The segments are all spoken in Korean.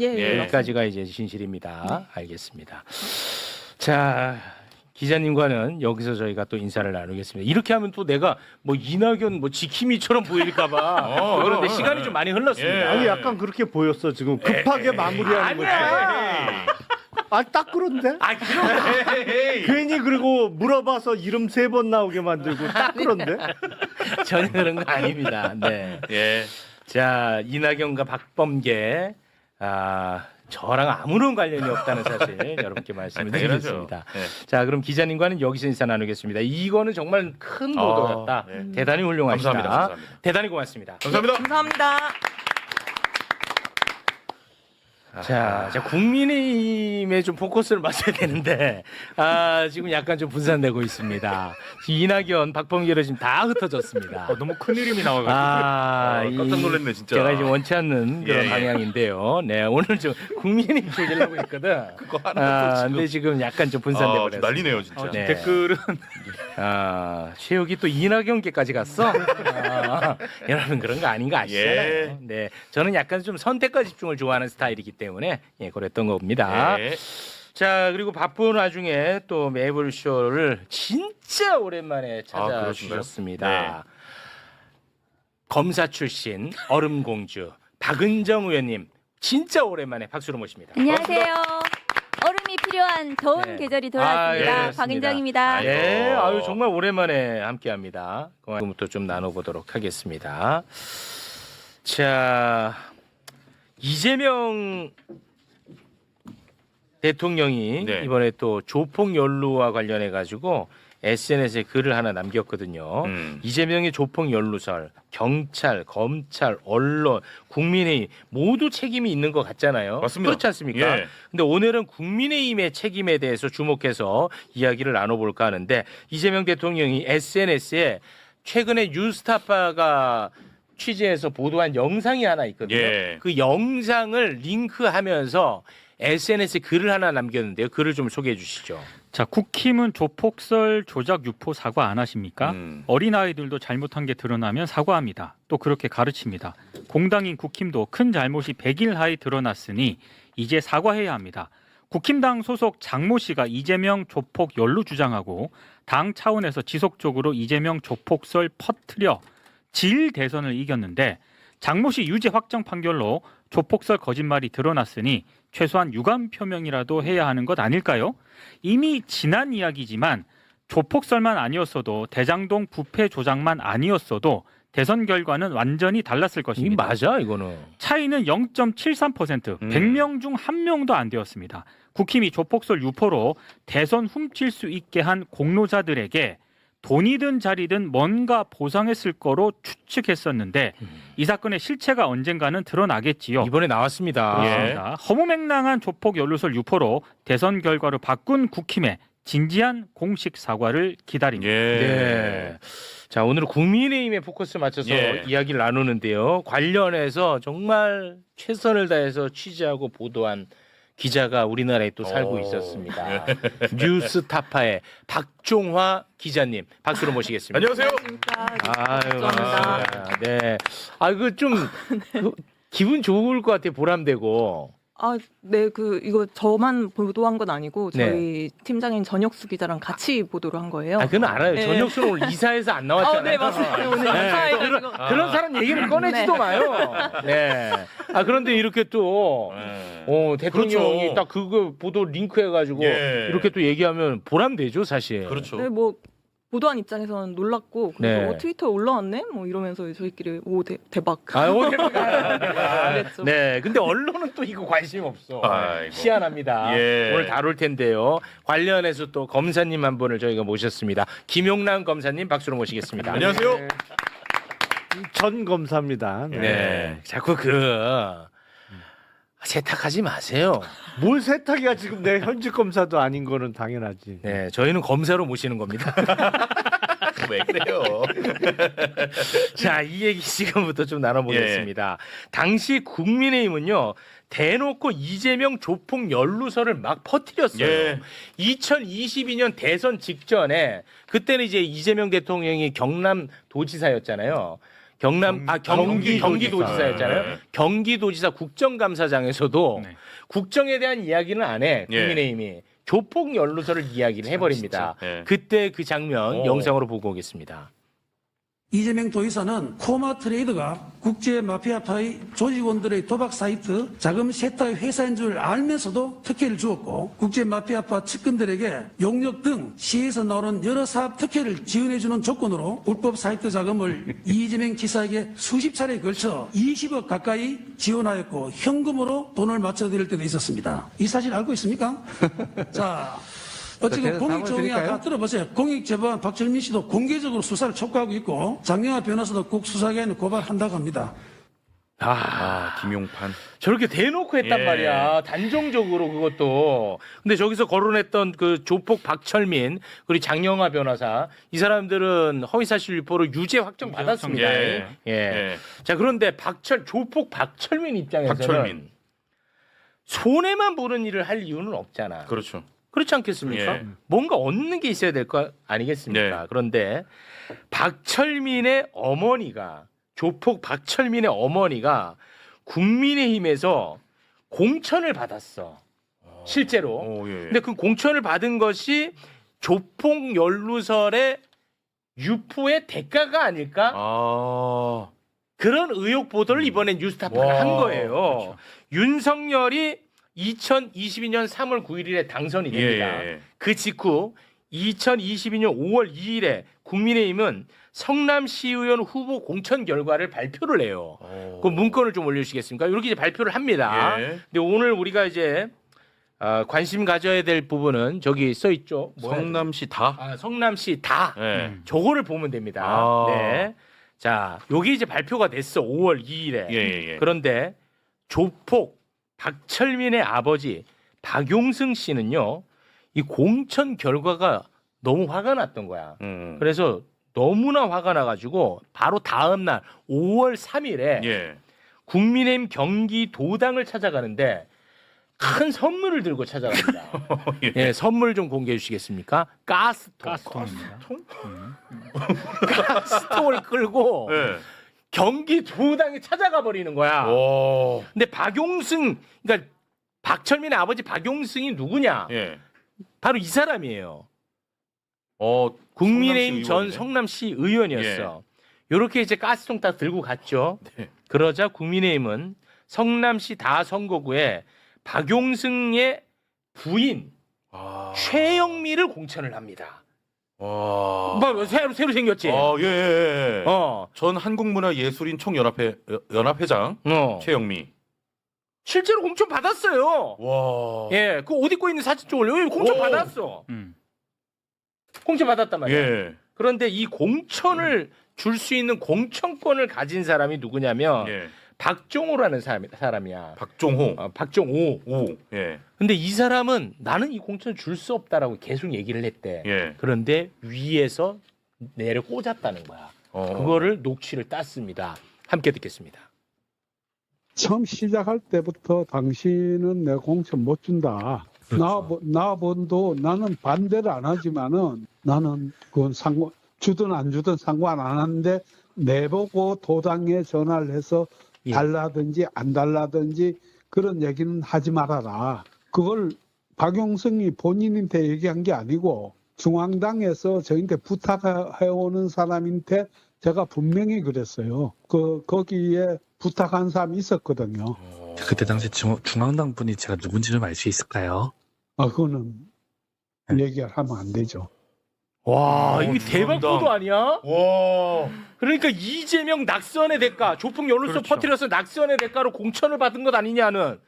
예. 여기까지가 이제 진실입니다. 알겠습니다. 자, 기자님과는 여기서 저희가 또 인사를 나누겠습니다. 이렇게 하면 또 내가 뭐 이낙연 뭐 지킴이처럼 보일까봐 그런데 시간이 좀 많이 흘렀습니다. 아니 약간 그렇게 보였어 지금 급하게 마무리하는 거지. 아 딱 그런데? 아, 그럼 괜히 그리고 물어봐서 이름 3번 나오게 만들고 딱 그런데? 전혀 그런 거 아닙니다. 네. 예. 자, 이낙연과 박범계 저랑 아무런 관련이 없다는 사실 여러분께 말씀을 드리겠습니다. 네. 자, 그럼 기자님과는 여기서 인사 나누겠습니다. 이거는 정말 큰 보도였다. 네. 대단히 훌륭하시다. 감사합니다. 대단히 고맙습니다. 감사합니다. 감사합니다. 자, 국민의힘에 좀 포커스를 맞춰야 되는데 지금 약간 좀 분산되고 있습니다. 이낙연, 박범계로 지금 다 흩어졌습니다. 너무 큰 이름이 나와가지고 깜짝 놀랐네 진짜. 제가 이제 원치 않는 그런 예. 방향인데요. 네, 오늘 좀 국민의힘 조지려고 했거든. 그거 하나 근데 지금 약간 좀 분산돼 좀 버렸어요. 난리네요 진짜. 네. 댓글은 최욱이 또 이낙연계까지 갔어. 여러분 그런 거 아닌 거 아시잖아요. 예. 네, 저는 약간 좀 선택과 집중을 좋아하는 스타일이기 때문에 그랬던 겁니다. 예. 자, 그리고 바쁜 와중에 또 매불쇼를 진짜 오랜만에 그렇습니까? 찾아주셨습니다. 네. 검사 출신 얼음공주 박은정 의원님 진짜 오랜만에 박수로 모십니다. 안녕하세요. 얼음이 필요한 더운 네. 계절이 돌아왔습니다. 예, 박은정입니다. 아이고. 네, 정말 오랜만에 함께합니다. 그부터 좀 나눠보도록 하겠습니다. 자, 이재명 대통령이 네. 이번에 또 조폭 연루와 관련해 가지고 SNS에 글을 하나 남겼거든요. 이재명의 조폭 연루설, 경찰, 검찰, 언론, 국민의힘 모두 책임이 있는 것 같잖아요. 맞습니다. 그렇지 않습니까? 예. 근데 오늘은 국민의힘의 책임에 대해서 주목해서 이야기를 나눠볼까 하는데 이재명 대통령이 SNS에 최근에 뉴스타파가 취재해서 보도한 영상이 하나 있거든요. 예. 그 영상을 링크하면서 SNS에 글을 하나 남겼는데요. 글을 좀 소개해 주시죠. 자, 국힘은 조폭설 조작 유포 사과 안 하십니까? 어린아이들도 잘못한 게 드러나면 사과합니다. 또 그렇게 가르칩니다. 공당인 국힘도 큰 잘못이 100일 하에 드러났으니 이제 사과해야 합니다. 국힘당 소속 장모 씨가 이재명 조폭 연루 주장하고 당 차원에서 지속적으로 이재명 조폭설 퍼뜨려 질 대선을 이겼는데 장모 씨 유죄 확정 판결로 조폭설 거짓말이 드러났으니 최소한 유감 표명이라도 해야 하는 것 아닐까요? 이미 지난 이야기지만 조폭설만 아니었어도 대장동 부패 조작만 아니었어도 대선 결과는 완전히 달랐을 이 것입니다. 맞아 이거는. 차이는 0.73%, 100명 중 1명도 안 되었습니다. 국힘이 조폭설 유포로 대선 훔칠 수 있게 한 공로자들에게 돈이든 자리든 뭔가 보상했을 거로 추측했었는데 이 사건의 실체가 언젠가는 드러나겠지요. 이번에 나왔습니다. 그렇습니다. 허무맹랑한 조폭 연루설 유포로 대선 결과를 바꾼 국힘의 진지한 공식 사과를 기다립니다. 네. 자, 오늘은 국민의힘에 포커스 맞춰서 예. 이야기를 나누는데요. 관련해서 정말 최선을 다해서 취재하고 보도한 기자가 우리나라에 또 살고 있었습니다. 뉴스타파의 박종화 기자님 박수로 모시겠습니다. 안녕하세요. 아유, 감사합니다. 반갑습니다. 네. 그 좀 기분 좋을 것 같아요. 보람되고. 네, 이거 저만 보도한 건 아니고 저희 팀장인 전혁수 기자랑 같이 보도를 한 거예요. 그건 알아요. 네. 전혁수는 오늘 이사에서 안 나왔잖아요. 네, 맞습니다. 오늘 네. 이사해가지고. 그런 사람 얘기를 꺼내지도 마요. 네. 그런데 이렇게 또 대통령이 그렇죠. 딱 그거 보도 링크해가지고 예. 이렇게 또 얘기하면 보람되죠, 사실. 그렇죠. 네, 뭐 보도한 입장에서는 놀랐고 그래서 네. 트위터에 올라왔네? 뭐 이러면서 저희끼리 대박. 그랬죠. 네. 근데 언론은 또 이거 관심 없어. 아이고. 희한합니다. 예. 오늘 다룰 텐데요. 관련해서 또 검사님 한 분을 저희가 모셨습니다. 김용남 검사님 박수로 모시겠습니다. 안녕하세요. 전 검사입니다. 네. 자꾸 세탁하지 마세요. 뭘 세탁이야 지금 내 현직 검사도 아닌 거는 당연하지. 네, 저희는 검사로 모시는 겁니다. 왜 그래요? 자, 이 얘기 지금부터 좀 나눠보겠습니다. 당시 국민의힘은요, 대놓고 이재명 조폭 연루설을 막 퍼뜨렸어요. 예. 2022년 대선 직전에 그때는 이제 이재명 대통령이 경남 도지사였잖아요. 경기도지사였잖아요. 네. 경기도지사 국정감사장에서도 네. 국정에 대한 이야기는 안 해. 예. 국민의힘이 조폭 연루설을 이야기를 해버립니다. 진짜. 예. 그때 그 장면 영상으로 보고 오겠습니다. 이재명 도지사는 코마 트레이드가 국제 마피아파의 조직원들의 도박 사이트 자금 세탁 회사인 줄 알면서도 특혜를 주었고 국제 마피아파 측근들에게 용역 등 시에서 나오는 여러 사업 특혜를 지원해주는 조건으로 불법 사이트 자금을 이재명 지사에게 수십 차례에 걸쳐 20억 가까이 지원하였고 현금으로 돈을 맞춰드릴 때도 있었습니다. 이 사실 알고 있습니까? 자. 어쨌든 공익정의 아까 들어보세요. 공익재보관 박철민 씨도 공개적으로 수사를 촉구하고 있고 장영하 변호사도 국수사기관에 고발한다고 합니다. 김용판. 저렇게 대놓고 했단 예. 말이야. 단정적으로 그것도. 근데 저기서 거론했던 그 조폭 박철민 그리고 장영하 변호사 이 사람들은 허위사실 유포로 유죄 확정 받았습니다. 예. 예. 예. 자 그런데 조폭 박철민 입장에서는 박철민. 손해만 보는 일을 할 이유는 없잖아. 그렇죠. 그렇지 않겠습니까? 예. 뭔가 얻는 게 있어야 될 거 아니겠습니까? 네. 그런데 박철민의 어머니가 조폭 박철민의 어머니가 국민의힘에서 공천을 받았어. 실제로. 예. 근데 그 공천을 받은 것이 조폭 연루설의 유포의 대가가 아닐까? 그런 의혹 보도를 이번에 뉴스타파가 와, 한 거예요. 그렇죠. 윤석열이 2022년 3월 9일에 당선이 됩니다. 예. 그 직후 2022년 5월 2일에 국민의힘은 성남시의원 후보 공천 결과를 발표를 해요. 그 문건을 좀 올려주시겠습니까? 이렇게 이제 발표를 합니다. 예. 근데 오늘 우리가 이제 관심 가져야 될 부분은 저기 써 있죠. 성남시 다. 성남시 다. 예. 저거를 보면 됩니다. 아. 네. 자, 여기 이제 발표가 됐어. 5월 2일에. 예. 그런데 조폭 박철민의 아버지 박용승 씨는요. 이 공천 결과가 너무 화가 났던 거야. 그래서 너무나 화가 나가지고 바로 다음 날 5월 3일에 예. 국민의힘 경기도당을 찾아가는데 큰 선물을 들고 찾아갑니다. 예. 예, 선물 좀 공개해 주시겠습니까? 가스통. 가스통입니다. 가스통을 끌고 예. 경기도당에 찾아가 버리는 거야. 오. 근데 박용승, 그러니까 박철민의 아버지 박용승이 누구냐? 예. 바로 이 사람이에요. 국민의힘 전 성남시 의원이었어. 이렇게 이제 가스통 딱 들고 갔죠. 네. 그러자 국민의힘은 성남시 다 선거구에 박용승의 부인 최영미를 공천을 합니다. 와. 뭐 새로 생겼지. 예. 어. 전 한국문화예술인 총연합회장 최영미. 실제로 공천 받았어요. 와. 예, 그 옷 입고 있는 사진 좀 올려. 여기 공천 오. 받았어. 공천 받았단 말이야. 예. 그런데 이 공천을 줄 수 있는 공천권을 가진 사람이 누구냐면 예. 박종호라는 사람이야. 박종호. 박종호. 예. 근데 이 사람은 나는 이 공천을 줄 수 없다라고 계속 얘기를 했대. 예. 그런데 위에서 내려 꽂았다는 거야. 그거를 녹취를 땄습니다. 함께 듣겠습니다. 처음 시작할 때부터 당신은 내 공천 못 준다. 나본도 나는 반대를 안 하지만은 나는 그건 주든 안 주든 상관 안 하는데 내보고 도당에 전화를 해서 달라든지 안 달라든지 그런 얘기는 하지 말아라. 그걸 박용승이 본인한테 얘기한 게 아니고 중앙당에서 저한테 부탁해오는 사람한테 제가 분명히 그랬어요. 거기에 부탁한 사람이 있었거든요. 그때 당시 중앙당 분이 제가 누군지 좀 알 수 있을까요? 그거는 얘기를 하면 안 되죠. 와, 이게 대박 중앙당. 보도 아니야? 와. 그러니까 이재명 낙선의 대가, 조폭 연루설 그렇죠. 퍼뜨려서 낙선의 대가로 공천을 받은 것 아니냐는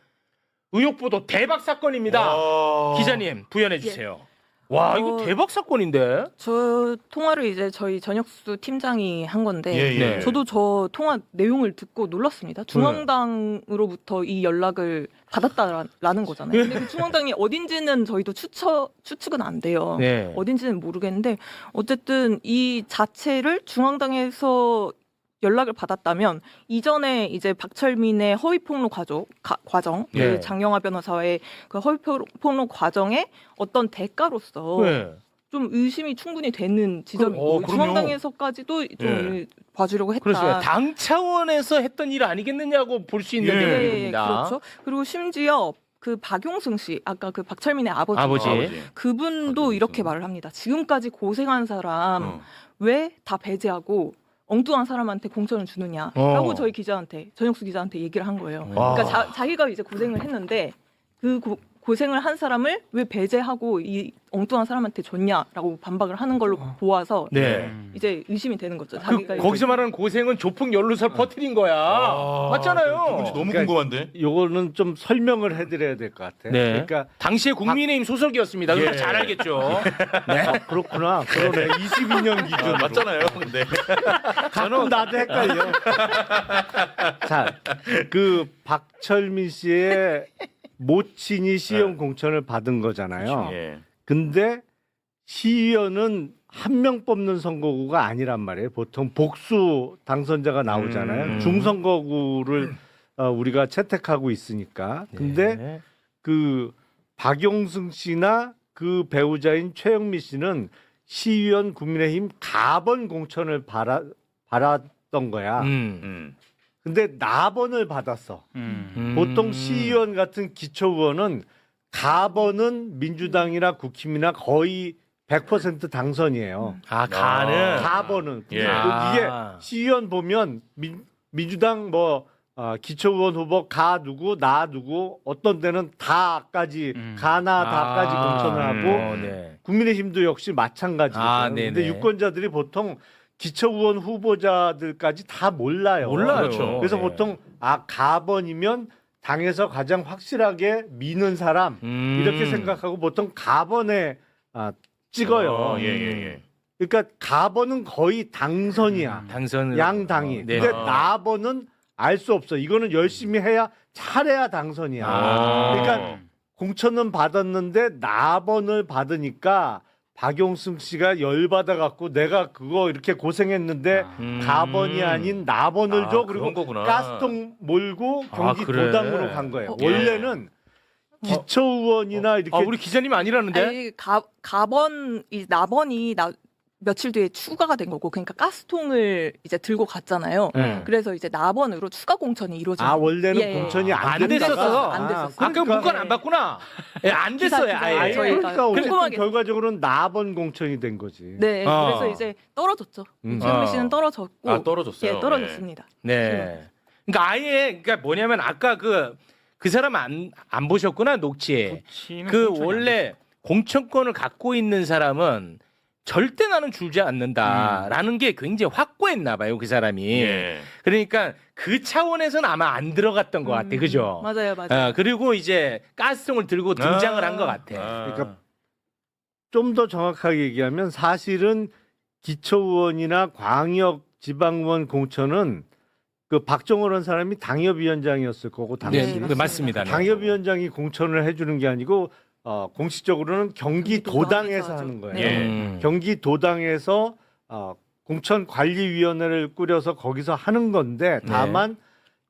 의혹 보도 대박 사건입니다. 와. 기자님 부연해 주세요. 와, 이거 대박 사건인데. 저 통화를 이제 저희 전혁수 팀장이 한 건데 예. 네. 저도 저 통화 내용을 듣고 놀랐습니다. 중앙당으로부터 이 연락을 받았다라는 거잖아요. 근데 그 중앙당이 어딘지는 저희도 추측은 안 돼요. 네. 어딘지는 모르겠는데 어쨌든 이 자체를 중앙당에서 연락을 받았다면 이전에 이제 박철민의 허위폭로 과정, 네. 그 장영하 변호사의 그 허위폭로 과정에 어떤 대가로서 네. 좀 의심이 충분히 되는 지점이고 그럼요. 중앙당에서까지도 좀 봐주려고 했다. 그렇습니다. 당 차원에서 했던 일 아니겠느냐고 볼 수 있는 예. 내용입니다. 그렇죠. 그리고 심지어 그 박용승 씨, 아까 그 박철민의 아버지. 그분도 이렇게 말을 합니다. 지금까지 고생한 사람 왜 다 배제하고 엉뚱한 사람한테 공천을 주느냐라고 저희 기자한테, 전혁수 기자한테 얘기를 한 거예요. 그러니까 자기가 이제 고생을 했는데 그 고생을 한 사람을 왜 배제하고 이 엉뚱한 사람한테 줬냐라고 반박을 하는 걸로 보아서 네. 이제 의심이 되는 거죠. 그, 자기가 거기서 말하는 고생은 조폭 연루설 퍼뜨린 거야. 맞잖아요. 누군지 너무 궁금한데. 요거는 좀 설명을 해드려야 될 것 같아요. 네. 그러니까 당시에 국민의힘 소설기였습니다. 그러니까 잘 알겠죠. 네. 그렇구나. 그러네. 22년 기준. 맞잖아요. 근데 가끔 나도 헷갈려. 자, 그 박철민 씨의 모친이 시의원 공천을 받은 거잖아요. 예. 근데 시의원은 한 명 뽑는 선거구가 아니란 말이에요. 보통 복수 당선자가 나오잖아요. 중선거구를 우리가 채택하고 있으니까. 근데 네. 그 박용승 씨나 그 배우자인 최영미 씨는 시의원 국민의힘 가번 공천을 받았던 거야. 근데 나번을 받았어. 보통 시의원 같은 기초의원은 가번은 민주당이나 국힘이나 거의 100% 당선이에요. 아, 가는. 가번은. 예. 이게 시의원 보면 민주당 뭐 기초의원 후보 가 누구 나 누구 어떤 데는 다까지 가나 다까지 공천을 하고 네. 국민의힘도 역시 마찬가지예요. 네네. 근데 유권자들이 보통 기초의원 후보자들까지 다 몰라요. 그렇죠. 그래서 네. 보통 가번이면 당에서 가장 확실하게 미는 사람 이렇게 생각하고 보통 가번에 찍어요. 예. 그러니까 가번은 거의 당선이야. 당선을 양당이. 네. 근데 나번은 알 수 없어. 이거는 열심히 해야 잘해야 당선이야. 그러니까 공천은 받았는데 나번을 받으니까 박용승 씨가 열받아 갖고 내가 그거 이렇게 고생했는데 가번이 아닌 나번을 줘. 그리고 거구나. 가스통 몰고 경기 그래. 도당으로 간 거예요. 예. 원래는 기초의원이나 이렇게 우리 기자님 아니라는데? 아니, 가번 이 나번이 며칠 뒤에 추가가 된 거고, 그러니까 가스통을 이제 들고 갔잖아요. 그래서 이제 나번으로 추가 공천이 이루어진 거예요. 원래는 공천이 안 됐었어. 안 됐었어. 아까 문건 안 봤구나. 예, 안 됐어요. 기사 아예. 저희가 그러니까 어쨌든 궁금하게 결과적으로는 나번 공천이 된 거지. 네, 그래서 이제 떨어졌죠. 최영미 씨는 떨어졌고, 떨어졌어요. 예, 떨어졌습니다. 네. 그러니까 아예 그러니까 뭐냐면 아까 그 사람 안 보셨구나 녹취에. 그 원래 공천권을 갖고 있는 사람은 절대 나는 주지 않는다라는 게 굉장히 확고했나 봐요, 그 사람이. 예. 그러니까 그 차원에서는 아마 안 들어갔던 것 같아, 그죠? 맞아요. 그리고 이제 가스통을 들고 등장을 한 것 같아. 그러니까 좀 더 정확하게 얘기하면 사실은 기초의원이나 광역 지방의원 공천은 그 박정호라는 사람이 당협위원장이었을 거고 당시 네, 맞습니다. 네. 당협위원장이 공천을 해주는 게 아니고 공식적으로는 경기도당에서 하는 거예요. 예. 경기도당에서 공천관리위원회를 꾸려서 거기서 하는 건데 다만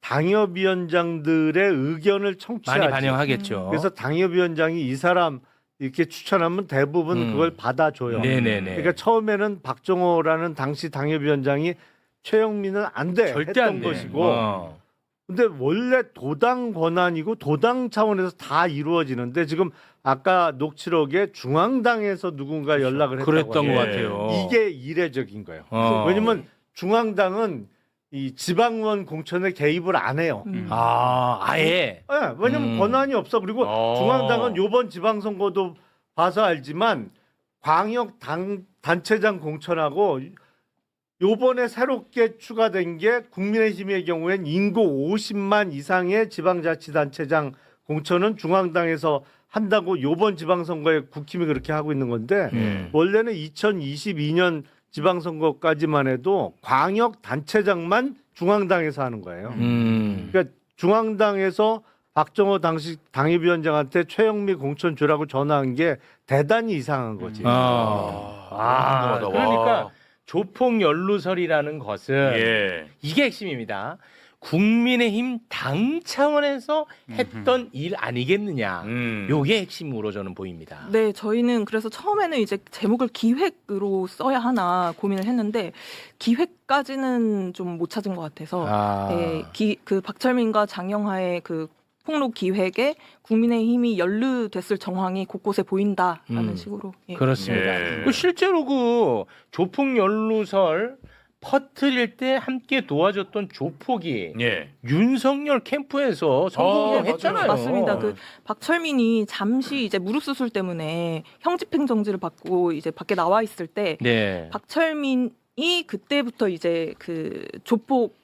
당협위원장들의 의견을 청취하지. 많이 반영하겠죠. 그래서 당협위원장이 이 사람 이렇게 추천하면 대부분 그걸 받아줘요. 네네네. 그러니까 처음에는 박정호라는 당시 당협위원장이 최영민은 안 돼 절대 했던 안 돼. 것이고 근데 원래 도당 권한이고 도당 차원에서 다 이루어지는데 지금 아까 녹취록에 중앙당에서 누군가 연락을 했다고 그랬던 것 하는데 같아요. 이게 이례적인 거예요. 왜냐면 중앙당은 이 지방의원 공천에 개입을 안 해요. 아예. 네, 왜냐면 권한이 없어. 그리고 중앙당은 요번 지방선거도 봐서 알지만 광역 단체장 공천하고 요번에 새롭게 추가된 게 국민의힘의 경우엔 인구 50만 이상의 지방자치단체장 공천은 중앙당에서 한다고 요번 지방선거에 국힘이 그렇게 하고 있는 건데 원래는 2022년 지방선거까지만 해도 광역 단체장만 중앙당에서 하는 거예요. 그러니까 중앙당에서 박정호 당시 당협위원장한테 최영미 공천 주라고 전화한 게 대단히 이상한 거지. 그러니까 조폭 연루설이라는 것은 이게 핵심입니다. 국민의힘 당 차원에서 했던 일 아니겠느냐. 요게 핵심으로 저는 보입니다. 네, 저희는 그래서 처음에는 이제 제목을 기획으로 써야 하나 고민을 했는데 기획까지는 좀 못 찾은 것 같아서 그 박철민과 장영하의 그 폭로 기획에 국민의힘이 연루됐을 정황이 곳곳에 보인다라는 식으로. 예. 그렇습니다. 예. 그 실제로 그 조폭 연루설 퍼뜨릴 때 함께 도와줬던 조폭이 예. 윤석열 캠프에서 선거했잖아요. 맞습니다. 그 박철민이 잠시 이제 무릎 수술 때문에 형집행 정지를 받고 이제 밖에 나와 있을 때 네. 박철민이 그때부터 이제 그 조폭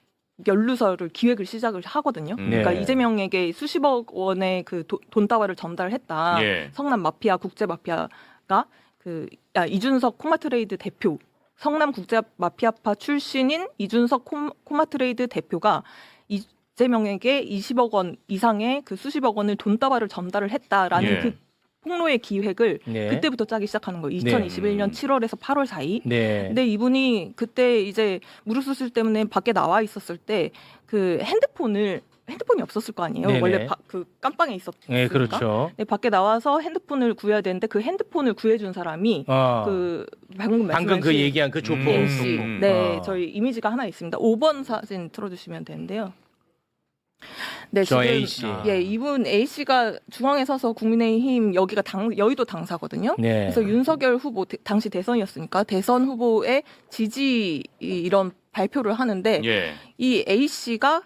연루설을 기획을 시작을 하거든요. 그러니까 네. 이재명에게 수십억 원의 그 돈다발을 전달했다. 예. 성남 마피아 국제 마피아가 이준석 코마트레이드 대표, 성남 국제 마피아파 출신인 이준석 코마트레이드 대표가 이재명에게 20억 원 이상의 그 수십억 원을 돈다발을 전달을 했다라는 예. 그 폭로의 기획을 네. 그때부터 짜기 시작하는 거예요. 2021년 7월에서 8월 사이. 네. 근데 이분이 그때 이제 무릎 수술 때문에 밖에 나와 있었을 때 그 핸드폰이 없었을 거 아니에요. 네네. 원래 그 깜빵에 있었으니까. 네, 그렇죠. 네, 밖에 나와서 핸드폰을 구해야 되는데 그 핸드폰을 구해준 사람이 그 방금 그 얘기한 그 조폭. A 씨. 네, 아. 저희 이미지가 하나 있습니다. 5번 사진 틀어주시면 되는데요. 네, 저 지금 A 씨. 예, 이분 A 씨가 중앙에 서서 국민의힘 여기가 여의도 당사거든요. 네. 그래서 윤석열 후보 당시 대선이었으니까 대선 후보의 지지 이런 발표를 하는데 예. 이 A 씨가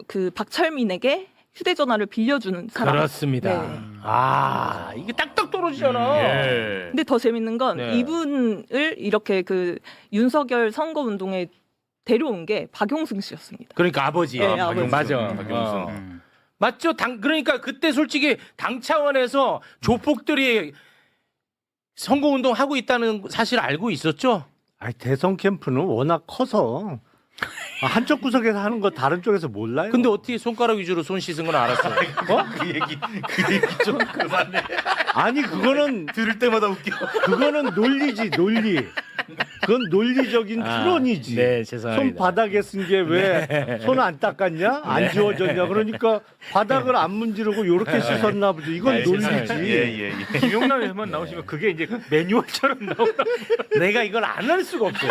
그 박철민에게 휴대전화를 빌려주는 사람. 그렇습니다. 네. 아, 이게 딱딱 떨어지잖아. 예. 근데 더 재밌는 건 네. 이분을 이렇게 그 윤석열 선거 운동에 데려온 게 박용승 씨였습니다. 그러니까 아버지. 네, 아버지. 맞아. 박용승. 맞죠? 그러니까 그때 솔직히 당 차원에서 조폭들이 선거 운동 하고 있다는 사실 알고 있었죠? 아니, 대선 캠프는 워낙 커서 한쪽 구석에서 하는 거 다른 쪽에서 몰라요. 근데 어떻게 손가락 위주로 손 씻은 건 알았어요? 그 얘기 좀 그만해. 아니 그거는 들을 때마다 웃겨. 그거는 논리지 논리. 그건 논리적인 추론이지. 네, 죄송합니다. 손 바닥에 쓴 게 왜 손 안 닦았냐? 안 지워졌냐? 그러니까 바닥을 안 문지르고 요렇게 씻었나 보지. 이건 논리지. 예. 김용남에만 나오시면 그게 이제 매뉴얼처럼 나오다. 내가 이걸 안 할 수가 없어.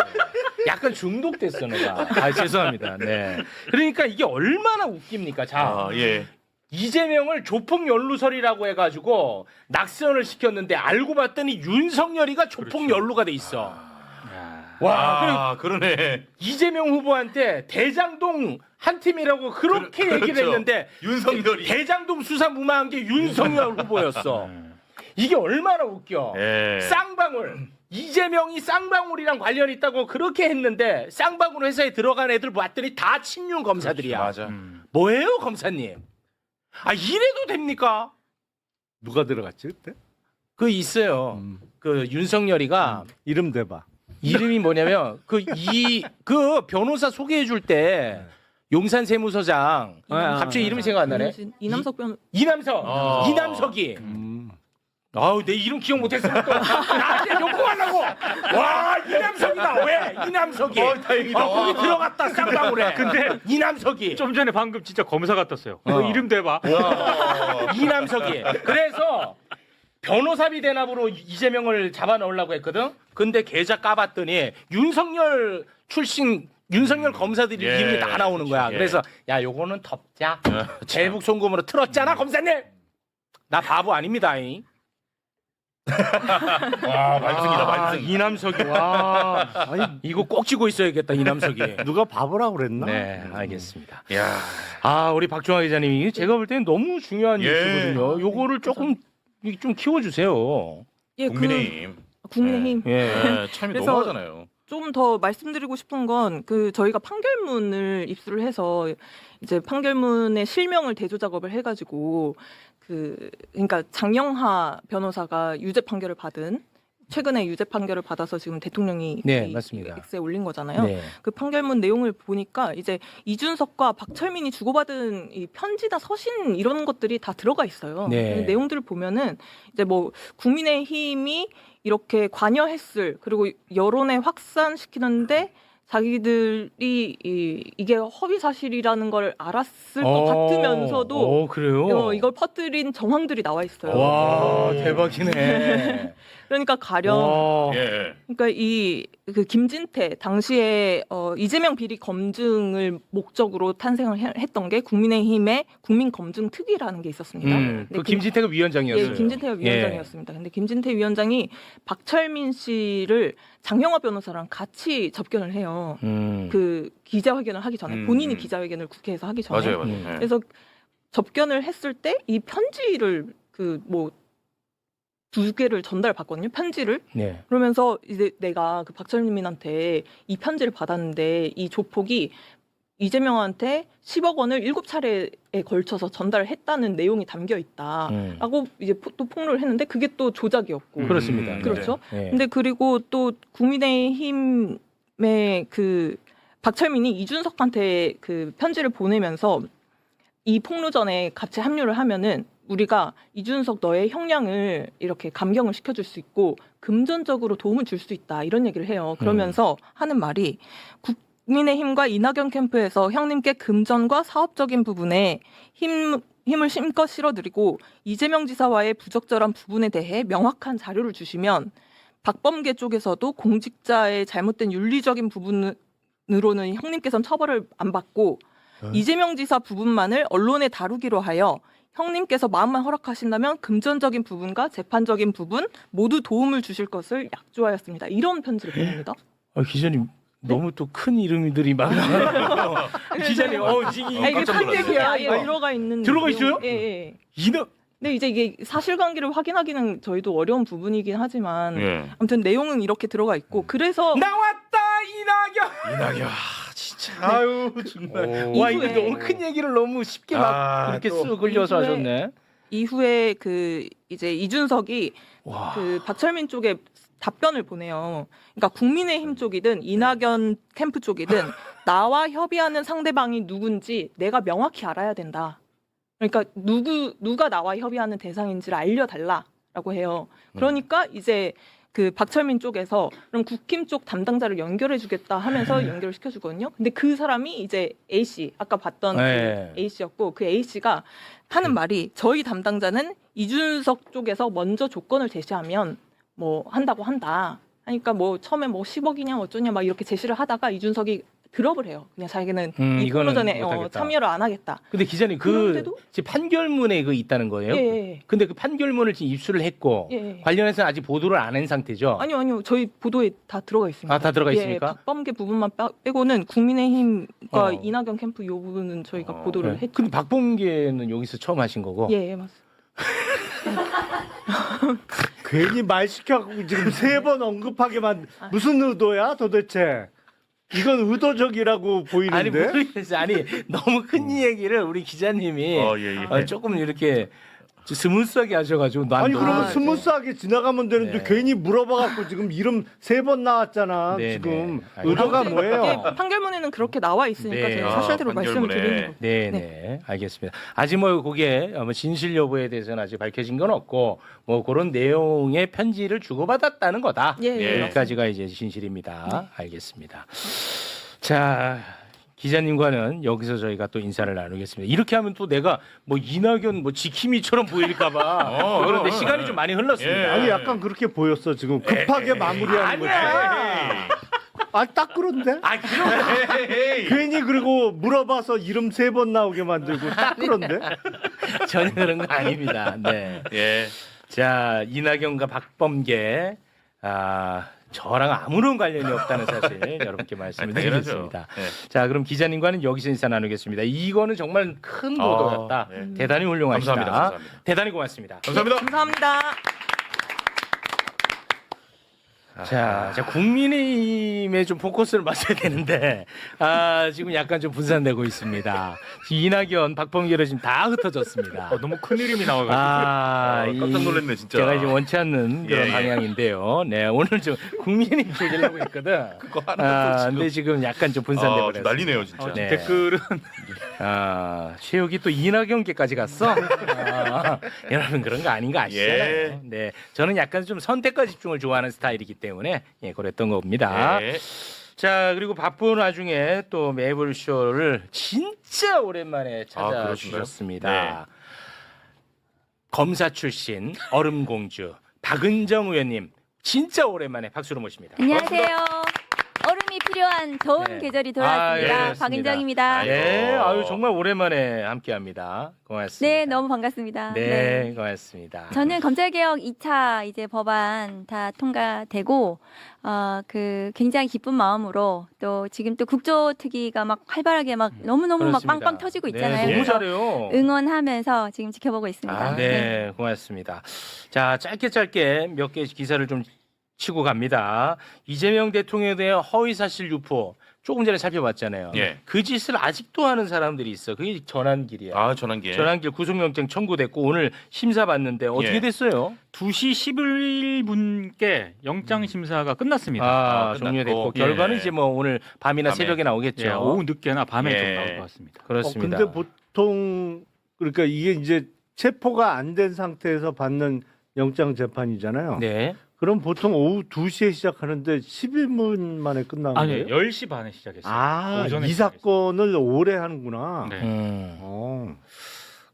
약간 중독됐어, 내가. 아, 죄송합니다. 네. 그러니까 이게 얼마나 웃깁니까? 자, 아, 예. 이재명을 조폭 연루설이라고 해가지고 낙선을 시켰는데 알고 봤더니 윤석열이가 조폭 연루가 돼 있어. 와, 그러네. 이재명 후보한테 대장동 한 팀이라고 그렇게 얘기를 그렇죠. 했는데 윤석열이. 대장동 수사 무마한 게 윤석열 후보였어. 이게 얼마나 웃겨. 예. 쌍방울. 이재명이 쌍방울이랑 관련이 있다고 그렇게 했는데 쌍방울 회사에 들어간 애들 봤더니 다 친윤 검사들이야. 맞아. 뭐예요, 검사님? 아, 이래도 됩니까? 누가 들어갔지 그때? 그 있어요. 그 윤석열이가 이름 대봐. 이름이 뭐냐면 그 변호사 소개해 줄 때 용산 세무서장 갑자기 이름이 생각 안 나네. 이남석 변 이남석이. 아우 내 이름 기억 못했으면 또 나한테 욕구하려고. 와 이남석이다. 왜 이남석이? 다행이다. 거기 들어갔다 쌍방울에. 근데 이남석이. 좀 전에 방금 진짜 검사 같았어요. 이름 대봐. 이남석이. 그래서 변호사비 대납으로 이재명을 잡아넣으려고 했거든. 근데 계좌 까봤더니 윤석열 출신 윤석열 검사들이 예, 이름이 다 나오는 거야. 예. 그래서 야 요거는 덮자. 대북 송금으로 틀었잖아 검사님. 나 바보 아닙니다잉. 와, 말씀이다, 말씀. 이남석이. 와. 아니, 이거 꼭 쥐고 있어야겠다 이남석이. 누가 바보라고 그랬나? 네, 알겠습니다. 야. 아, 우리 박종화 기자님이 제가 볼 때는 너무 중요한 예. 뉴스거든요. 요거를 조금 좀 키워주세요. 예, 국민의힘. 국민의힘. 예. 예, 참이 그래서 너무하잖아요. 좀 더 말씀드리고 싶은 건 그 저희가 판결문을 입수를 해서 이제 판결문의 실명을 대조 작업을 해가지고 그러니까 장영하 변호사가 유죄 판결을 받은 최근에 유죄 판결을 받아서 지금 대통령이 네, 맞습니다. X에 올린 거잖아요. 네. 그 판결문 내용을 보니까 이제 이준석과 박철민이 주고받은 이 편지나 서신 이런 것들이 다 들어가 있어요. 네. 그 내용들을 보면은 이제 뭐 국민의힘이 이렇게 관여했을 그리고 여론에 확산시키는데 자기들이 이게 허위 사실이라는 걸 알았을 것 같으면서도 그래요? 이걸 퍼뜨린 정황들이 나와 있어요. 와 대박이네. 그러니까 가령 예. 그러니까 그 김진태 당시에 이재명 비리 검증을 목적으로 탄생을 했던 게 국민의힘의 국민검증특위라는 게 있었습니다. 그 김진태가 위원장이었어요. 예, 김진태가 위원장이었습니다. 근데 김진태 위원장이 박철민 씨를 장영화 변호사랑 같이 접견을 해요. 그 기자회견을 하기 전에 본인이 기자회견을 국회에서 하기 전에. 맞아요. 예. 그래서 접견을 했을 때 이 편지를 두 개를 전달받거든요. 편지를. 네. 그러면서 이제 내가 그 박철민한테 이 편지를 받았는데 이 조폭이 이재명한테 10억 원을 7차례에 걸쳐서 전달했다는 내용이 담겨 있다라고 이제 또 폭로를 했는데 그게 또 조작이었고. 그렇습니다. 그렇죠. 네. 근데 그리고 또 국민의힘의 그 박철민이 이준석한테 그 편지를 보내면서 이 폭로 전에 같이 합류를 하면은 우리가 이준석 너의 형량을 이렇게 감경을 시켜줄 수 있고 금전적으로 도움을 줄 수 있다 이런 얘기를 해요. 그러면서 하는 말이 국민의힘과 이낙연 캠프에서 형님께 금전과 사업적인 부분에 힘을 심껏 실어드리고 이재명 지사와의 부적절한 부분에 대해 명확한 자료를 주시면 박범계 쪽에서도 공직자의 잘못된 윤리적인 부분으로는 형님께서는 처벌을 안 받고 이재명 지사 부분만을 언론에 다루기로 하여 형님께서 마음만 허락하신다면 금전적인 부분과 재판적인 부분 모두 도움을 주실 것을 약조하였습니다. 이런 편지를 보냅니다. 기자님 너무 또 큰 이름들이 많아요. 기자님, 이게 큰 얘기야. 들어가 있는. 들어가 있어요? 예. 이너. 근데 이제 이게 사실관계를 확인하기는 저희도 어려운 부분이긴 하지만 아무튼 내용은 이렇게 들어가 있고 그래서 나왔다 이낙연. 진짜. 아유 정말. 와 이거 너무 큰 얘기를 너무 쉽게 막 그렇게 쓱 흘려서 하셨네. 이후에 그 이제 이준석이 와. 그 박철민 쪽에 답변을 보내요. 그러니까 국민의힘 쪽이든 이낙연 캠프 쪽이든 나와 협의하는 상대방이 누군지 내가 명확히 알아야 된다. 그러니까 누가 나와 협의하는 대상인지를 알려달라라고 해요. 그러니까 이제 그 박철민 쪽에서 그럼 국힘 쪽 담당자를 연결해주겠다 하면서 연결시켜주거든요. 근데 그 사람이 이제 A 씨 아까 봤던 그 A 씨였고 그 A 씨가 하는 말이 저희 담당자는 이준석 쪽에서 먼저 조건을 제시하면 뭐 한다고 한다. 하니까 뭐 처음에 뭐 10억이냐 어쩌냐 막 이렇게 제시를 하다가 이준석이 드롭을 해요. 그냥 자기는 이 폭로 전에 참여를 안 하겠다. 근데 기자님 그런데도? 지금 판결문에 있다는 거예요? 예. 근데 그 판결문을 지금 입수를 했고 관련해서 아직 보도를 안 한 상태죠? 아니요. 저희 보도에 다 들어가 있습니다. 다 들어가 있습니까? 박범계 부분만 빼고는 국민의힘과 이낙연 캠프 이 부분은 저희가 보도를 했죠. 근데 박범계는 여기서 처음 하신 거고? 예, 맞습니다. 괜히 말 시켜갖고 지금 3번 언급하게만 무슨 의도야 도대체? 이건 의도적이라고 보이는데. 아니 모르겠어요. 아니 너무 큰 얘기를 우리 기자님이 조금 이렇게 스무스하게 하셔가지고 아니 그러면 스무스하게 지나가면 되는데 괜히 물어봐갖고 지금 이름 3번 나왔잖아. 지금 의도가 뭐예요? 판결문에는 그렇게 나와 있으니까 제가 사실대로 말씀을 드리는 거. 네, 알겠습니다. 아직 뭐 그게 진실 여부에 대해서는 아직 밝혀진 건 없고 뭐 그런 내용의 편지를 주고받았다는 거다. 여기까지가 이제 진실입니다. 알겠습니다. 자. 기자님과는 여기서 저희가 또 인사를 나누겠습니다. 이렇게 하면 또 내가 뭐 이낙연 뭐 지킴이처럼 보일까봐 그런데 시간이 좀 많이 흘렀습니다. 아니 약간 그렇게 보였어 지금 급하게 마무리하는 거지. 딱 그런데? 괜히 그리고 물어봐서 이름 3번 나오게 만들고 딱 그런데? 전혀 그런 거 아닙니다. 네. 자 이낙연과 박범계 저랑 아무런 관련이 없다는 사실 여러분께 말씀을 드리겠습니다. 자, 그럼 기자님과는 여기서 인사 나누겠습니다. 이거는 정말 큰 보도였다. 대단히 훌륭하시다. 감사합니다. 대단히 고맙습니다. 감사합니다. 자, 국민의힘에 좀 포커스를 맞춰야 되는데 지금 약간 좀 분산되고 있습니다. 이낙연, 박범계로 지금 다 흩어졌습니다. 너무 큰 이름이 나와가지고 깜짝 놀랐네 진짜. 제가 이제 원치 않는 그런 방향인데요. 네, 오늘 좀 국민의힘 조지려고 했거든. 그거 하나 근데 지금 약간 좀 분산돼 버렸어요. 난리네요 진짜. 댓글은 최욱이 또 이낙연께까지 갔어. 여러분 그런 거 아닌 거 아시잖아요. 네, 저는 약간 좀 선택과 집중을 좋아하는 스타일이기 때문에 그랬던 겁니다. 자, 그리고 바쁜 와중에 또 매불쇼를 진짜 오랜만에 그러신가요? 찾아주셨습니다. 네. 검사 출신 얼음공주 박은정 의원님 진짜 오랜만에 박수로 모십니다. 안녕하세요. 얼음이 필요한 더운 네. 계절이 아, 돌아왔습니다. 예, 그렇습니다. 박은정입니다. 네, 아유 정말 오랜만에 함께합니다. 고맙습니다. 네, 너무 반갑습니다. 네, 고맙습니다. 저는 검찰개혁 2차 이제 법안 다 통과되고 그 굉장히 기쁜 마음으로 또 지금 또 국조특위가 막 활발하게 막 너무너무 막 그렇습니다. 빵빵 터지고 있잖아요. 네, 너무 그래서 잘해요. 응원하면서 지금 지켜보고 있습니다. 아, 네, 고맙습니다. 자, 짧게 몇 개 기사를 좀 치고 갑니다. 이재명 대통령에 대한 허위사실 유포 조금 전에 살펴봤잖아요. 예. 그 짓을 아직도 하는 사람들이 있어. 그게 전환길이야. 전환기. 전환길 구속영장 청구됐고 오늘 심사 받는데 어떻게 예. 됐어요? 2시 11분께 영장 심사가 끝났습니다. 아, 끝났고. 종료됐고 예. 결과는 이제 뭐 오늘 밤이나 밤에. 새벽에 나오겠죠. 예, 오후 늦게나 밤에 예. 좀 나올 것 같습니다. 그렇습니다. 근데 보통 그러니까 이게 이제 체포가 안 된 상태에서 받는 영장 재판이잖아요. 네. 그럼 보통 오후 2시에 시작하는데 11분 만에 끝나는 아니, 거예요? 10시 반에 시작했어요. 아, 오전에 이 사건을 오래 하는구나. 네. 어.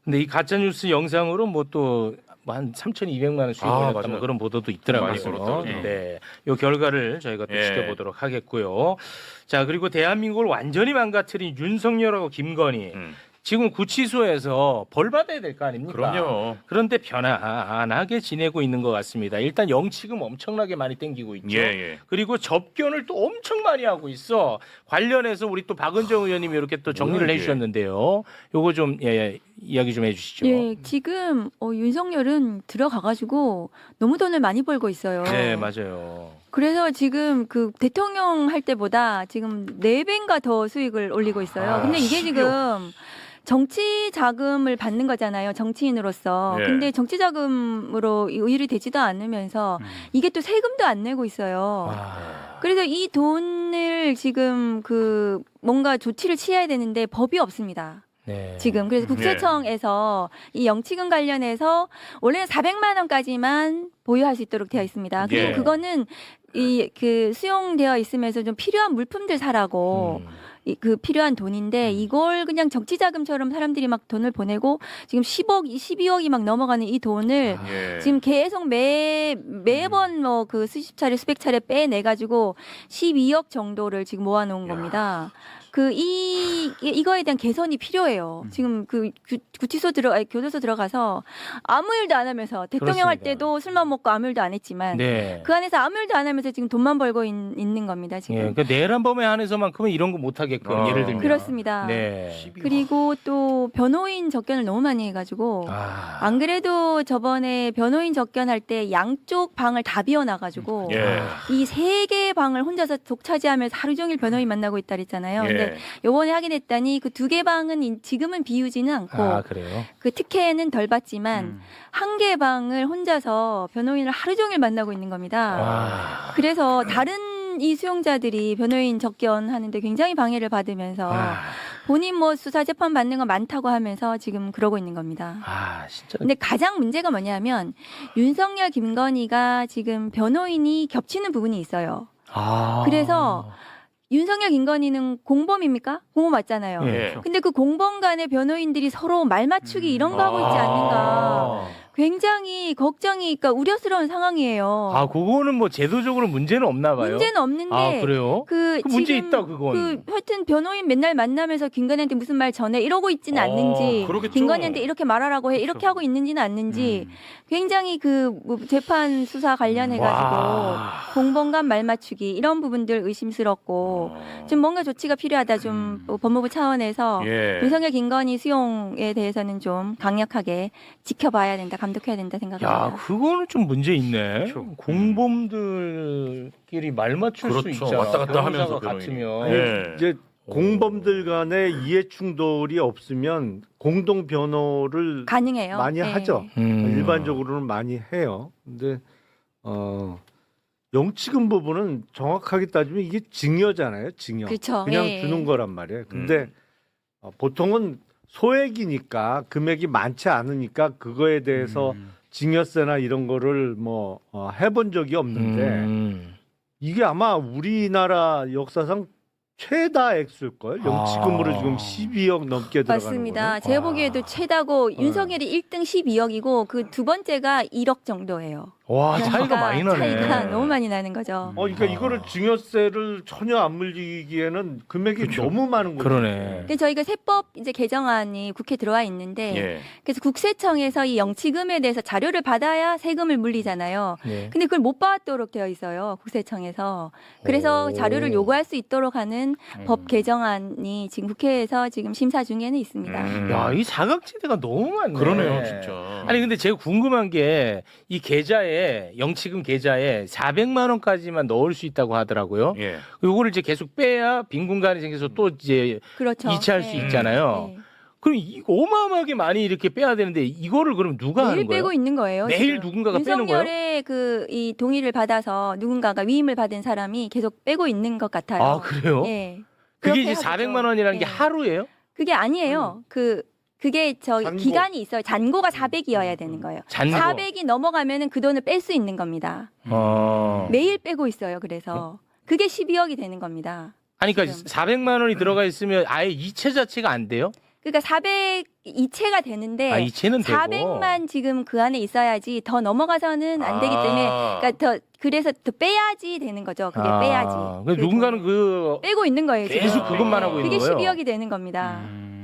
근데 이 가짜 뉴스 영상으로 뭐 또 한 3,200만 원 수익 올렸다 뭐 맞아요. 그런 보도도 많이 있더라고요. 벌었더라고요. 네, 요 결과를 저희가 또 예. 지켜보도록 하겠고요. 자, 그리고 대한민국을 완전히 망가뜨린 윤석열하고 김건희 지금 구치소에서 벌 받아야 될 거 아닙니까? 그럼요. 그런데 편안하게 지내고 있는 것 같습니다. 일단 영치금 엄청나게 많이 땡기고 있죠. 예. 그리고 접견을 또 엄청 많이 하고 있어. 관련해서 우리 또 박은정 의원님이 이렇게 또 정리를 뭐야, 이게. 해주셨는데요. 요거 좀 이야기 좀 해주시죠. 예, 지금 윤석열은 들어가가지고 너무 돈을 많이 벌고 있어요. 네, 맞아요. 그래서 지금 그 대통령 할 때보다 지금 4배인가 더 수익을 올리고 있어요. 근데 이게 지금 정치 자금을 받는 거잖아요. 정치인으로서. 예. 근데 정치 자금으로 의율이 되지도 않으면서 이게 또 세금도 안 내고 있어요. 아, 그래서 이 돈을 지금 그 뭔가 조치를 취해야 되는데 법이 없습니다. 네. 지금 그래서 국세청에서 이 영치금 관련해서 원래는 400만 원까지만 보유할 수 있도록 되어 있습니다. 그리고 예. 그거는 이 그 수용되어 있으면서 좀 필요한 물품들 사라고 그 필요한 돈인데 이걸 그냥 정치 자금처럼 사람들이 막 돈을 보내고 지금 10억, 12억이 막 넘어가는 이 돈을 예. 지금 계속 매번 뭐 그 수십 차례 수백 차례 빼내 가지고 12억 정도를 지금 모아놓은 겁니다. 이거에 대한 개선이 필요해요. 지금 교도소 들어가서 아무 일도 안 하면서 대통령 할 그렇습니다. 때도 술만 먹고 아무 일도 안 했지만 네. 그 안에서 아무 일도 안 하면서 지금 돈만 벌고 있는 겁니다. 지금. 예, 그러니까 내란범에 한해서만큼은 이런 거 못하게끔 예를 들면. 그렇습니다. 네. 그리고 또 변호인 적견을 너무 많이 해가지고 안 그래도 저번에 변호인 적견할 때 양쪽 방을 다 비워놔가지고 예. 이 3개의 방을 혼자서 독차지하면서 하루 종일 변호인 만나고 있다 그랬잖아요. 예. 근데 요번에 확인했더니 그 2개 방은 지금은 비우지는 않고 아, 그래요? 그 특혜는 덜 받지만 1개 방을 혼자서 변호인을 하루 종일 만나고 있는 겁니다. 와. 그래서 다른 이 수용자들이 변호인 접견하는데 굉장히 방해를 받으면서 본인 뭐 수사 재판 받는 거 많다고 하면서 지금 그러고 있는 겁니다. 아, 진짜. 근데 가장 문제가 뭐냐면 윤석열, 김건희가 지금 변호인이 겹치는 부분이 있어요. 아. 그래서 윤석열, 김건희는 공범입니까? 공범 맞잖아요. 예. 근데 그 공범 간의 변호인들이 서로 말 맞추기 이런 거 하고 있지 않는가. 굉장히 걱정이, 그러니까 우려스러운 상황이에요. 아, 그거는 뭐 제도적으로 문제는 없나 봐요. 문제는 없는데. 아, 그래요? 그 문제 지금 있다, 그건. 하여튼 변호인 맨날 만나면서 김건희한테 무슨 말 전해 이러고 있지는 않는지, 그러겠죠. 김건희한테 이렇게 말하라고 해 이렇게 하고 있는지는 않는지 굉장히 뭐 재판 수사 관련해가지고 공범간 말 맞추기 이런 부분들 의심스럽고 좀 뭔가 조치가 필요하다 좀 법무부 차원에서 예. 윤석열, 김건희 수용에 대해서는 좀 강력하게 지켜봐야 된다, 감독해야 된다 야, 생각합니다. 그거는 좀 문제 있네. 그렇죠. 공범들끼리 말 맞출 수 그렇죠. 있잖아. 왔다 갔다 변호사가 하면서 같으면. 변호인이. 예. 이제 공범들 간의 이해 충돌이 없으면 공동 변호를 가능해요. 많이 네. 하죠. 일반적으로는 많이 해요. 근데 영치금 부분은 정확하게 따지면 이게 징여잖아요. 징여. 그렇죠. 그냥 예. 주는 거란 말이에요. 근데 보통은 소액이니까 금액이 많지 않으니까 그거에 대해서 징여세나 이런 거를 뭐 해본 적이 없는데 이게 아마 우리나라 역사상 최다 액수일걸. 영치금으로 지금 12억 넘게 들어가는 맞습니다. 거는. 제가 보기에도 최다고 윤석열이 1등 12억이고 그 두 번째가 1억 정도예요. 와, 차이가 그러니까 많이 나네. 차이가 너무 많이 나는 거죠. 그러니까 이거를 증여세를 전혀 안 물리기에는 금액이 너무 많은 거죠. 그러네. 그래서 저희가 세법 이제 개정안이 국회에 들어와 있는데 예. 그래서 국세청에서 이 영치금에 대해서 자료를 받아야 세금을 물리잖아요. 네. 근데 그걸 못 받도록 되어 있어요. 국세청에서. 그래서 오. 자료를 요구할 수 있도록 하는 법 개정안이 지금 국회에서 지금 심사 중에는 있습니다. 야, 이 사각지대가 너무 많네. 그러네요, 진짜. 아니 근데 제가 궁금한 게 이 계좌에 영치금 계좌에 400만 원까지만 넣을 수 있다고 하더라고요. 예. 요거를 이제 계속 빼야 빈 공간이 생겨서 또 이제 그렇죠. 이체할 네. 수 있잖아요. 네. 그럼 이거 어마어마하게 많이 이렇게 빼야 되는데 이거를 그럼 누가 매일 하는 거예요? 빼고 있는 거예요. 매일 지금. 누군가가 빼는 거예요? 윤석열의 그 이 동의를 받아서 누군가가 위임을 받은 사람이 계속 빼고 있는 것 같아요. 아, 그래요? 예. 그게 그렇게 이제 하고 400만 원이라는 게 네. 하루예요? 그게 아니에요. 그게 저 잔고. 기간이 있어요. 잔고가 400이어야 되는 거예요. 잔고. 400이 넘어가면은 그 돈을 뺄 수 있는 겁니다. 매일 빼고 있어요. 그래서 그게 12억이 되는 겁니다. 아니 그러니까 지금. 400만 원이 들어가 있으면 아예 이체 자체가 안 돼요? 그러니까 400 이체가 되는데 아, 이체는 되고. 400만 지금 그 안에 있어야지 더 넘어가서는 안 되기 때문에 그러니까 그래서 더 빼야지 되는 거죠. 그게 빼야지. 그러니까 누군가는 그 빼고 있는 거예요. 지금. 계속 그것만 하고 있는 그게 거예요. 12억이 되는 겁니다.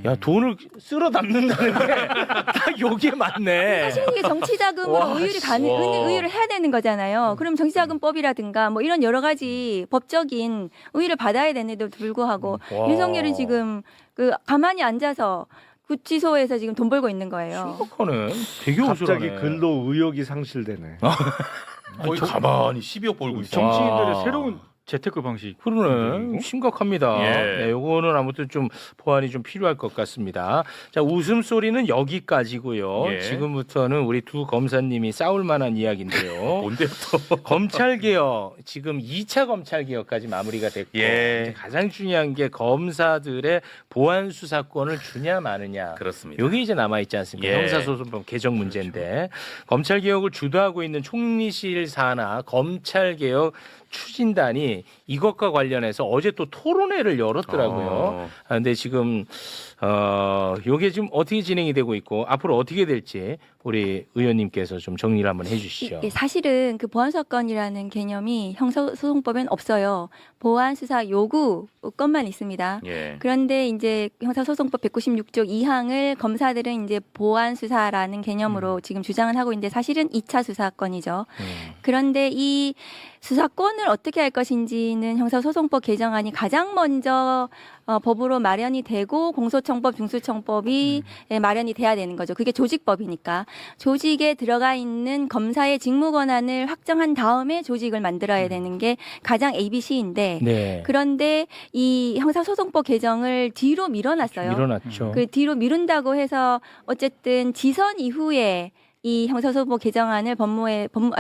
야, 돈을 쓸어 담는다는 게 다 여기에 맞네. 사실 이게 정치자금으로 와, 의율을 해야 되는 거잖아요. 그럼 정치자금법이라든가 뭐 이런 여러 가지 법적인 의의를 받아야 되는데도 불구하고 와. 윤석열이 지금 그 가만히 앉아서 구치소에서 지금 돈 벌고 있는 거예요. 심각하네. 되게 갑자기 우스라네. 근로 의욕이 상실되네. 거의 가만히 12억 벌고 있어. 정치인들의 와. 새로운 재테크 방식. 그러네. 심각합니다. 예. 네, 요거는 아무튼 좀 보완이 좀 필요할 것 같습니다. 자, 웃음소리는 여기까지고요. 예. 지금부터는 우리 두 검사님이 싸울 만한 이야기인데요. 뭔데요 또? 검찰개혁, 지금 2차 검찰개혁까지 마무리가 됐고 예. 이제 가장 중요한 게 검사들의 보안 수사권을 주냐 마느냐. 그렇습니다. 여기 이제 남아있지 않습니까? 예. 형사소송법 개정 문제인데 검찰개혁을 주도하고 있는 총리실 산하 검찰개혁 추진단이 이것과 관련해서 어제 또 토론회를 열었더라고요. 근데 지금 요게 지금 어떻게 진행이 되고 있고 앞으로 어떻게 될지 우리 의원님께서 좀 정리를 한번 해주시죠. 사실은 그 보안사건이라는 개념이 형사소송법엔 없어요. 보안수사 요구권만 있습니다. 예. 그런데 이제 형사소송법 196조 2항을 검사들은 이제 보안수사라는 개념으로 지금 주장을 하고 있는데 사실은 2차 수사권이죠. 그런데 이 수사권을 어떻게 할 것인지는 형사소송법 개정안이 가장 먼저 법으로 마련이 되고 공소청법, 중수청법이 마련이 돼야 되는 거죠. 그게 조직법이니까. 조직에 들어가 있는 검사의 직무 권한을 확정한 다음에 조직을 만들어야 되는 게 가장 ABC인데 네. 그런데 이 형사소송법 개정을 뒤로 밀어놨어요. 밀어놨죠. 그 뒤로 미룬다고 해서 어쨌든 지선 이후에 이 형사소송법 개정안을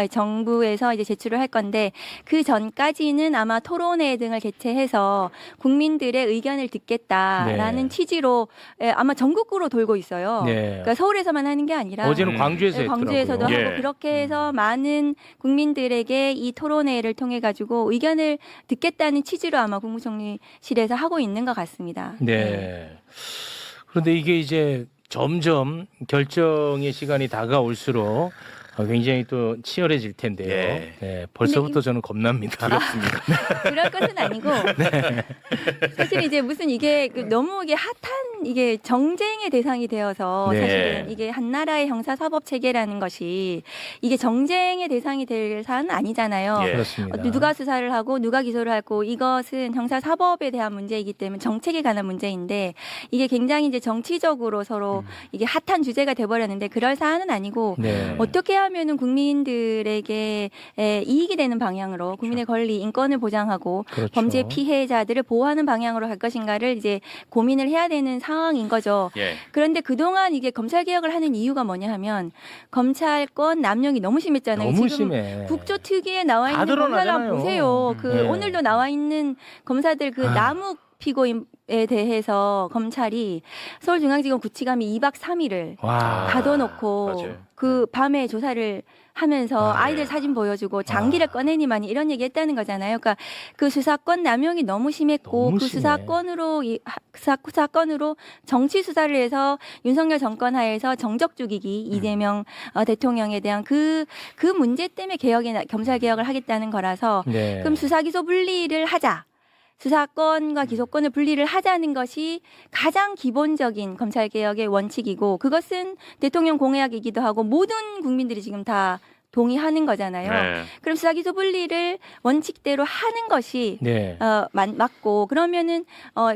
정부에서 이제 제출을 할 건데 그 전까지는 아마 토론회 등을 개최해서 국민들의 의견을 듣겠다라는 네. 취지로 아마 전국구로 돌고 있어요. 네. 그러니까 서울에서만 하는 게 아니라 어제는 광주에서 했더라고요. 광주에서도 하고 예. 그렇게 해서 많은 국민들에게 이 토론회를 통해 가지고 의견을 듣겠다는 취지로 아마 국무총리실에서 하고 있는 것 같습니다. 네. 그런데 이게 이제 점점 결정의 시간이 다가올수록 굉장히 또 치열해질 텐데요. 예. 네, 벌써부터 저는 겁납니다. 그럴 것은 아니고 사실 이제 무슨 이게 너무 이게 핫한 이게 정쟁의 대상이 되어서 네. 사실은 이게 한 나라의 형사사법 체계라는 것이 이게 정쟁의 대상이 될 사안은 아니잖아요. 예. 그렇습니다. 누가 수사를 하고 누가 기소를 하고 이것은 형사사법에 대한 문제이기 때문에 정책에 관한 문제인데 이게 굉장히 이제 정치적으로 서로 이게 핫한 주제가 돼버렸는데 그럴 사안은 아니고 네. 어떻게 하면은 국민들에게 이익이 되는 방향으로 국민의 권리, 인권을 보장하고 그렇죠. 범죄 피해자들을 보호하는 방향으로 갈 것인가를 이제 고민을 해야 되는 상황인 거죠. 예. 그런데 그동안 이게 검찰 개혁을 하는 이유가 뭐냐 하면 검찰권 남용이 너무 심했잖아요. 너무 지금 심해. 국조특위에 나와 다 있는 검사들 드러나잖아요. 보세요. 그 네. 오늘도 나와 있는 검사들 그 남욱 피고인에 대해서 검찰이 서울중앙지검 구치감이 2박 3일을 와. 가둬놓고 맞아요. 그 밤에 조사를 하면서 아이들 사진 보여주고 장기를 꺼내니만이 이런 얘기 했다는 거잖아요. 그러니까 그 수사권 남용이 너무 심했고 너무 그 심해. 수사권으로 정치 수사를 해서 윤석열 정권 하에서 정적 죽이기 이재명 대통령에 대한 그 문제 때문에 검찰 개혁을 하겠다는 거라서 네. 그럼 수사 기소 분리를 하자. 수사권과 기소권을 분리를 하자는 것이 가장 기본적인 검찰개혁의 원칙이고 그것은 대통령 공약이기도 하고 모든 국민들이 지금 다 동의하는 거잖아요. 네. 그럼 수사기소 분리를 원칙대로 하는 것이 네. 맞고 그러면은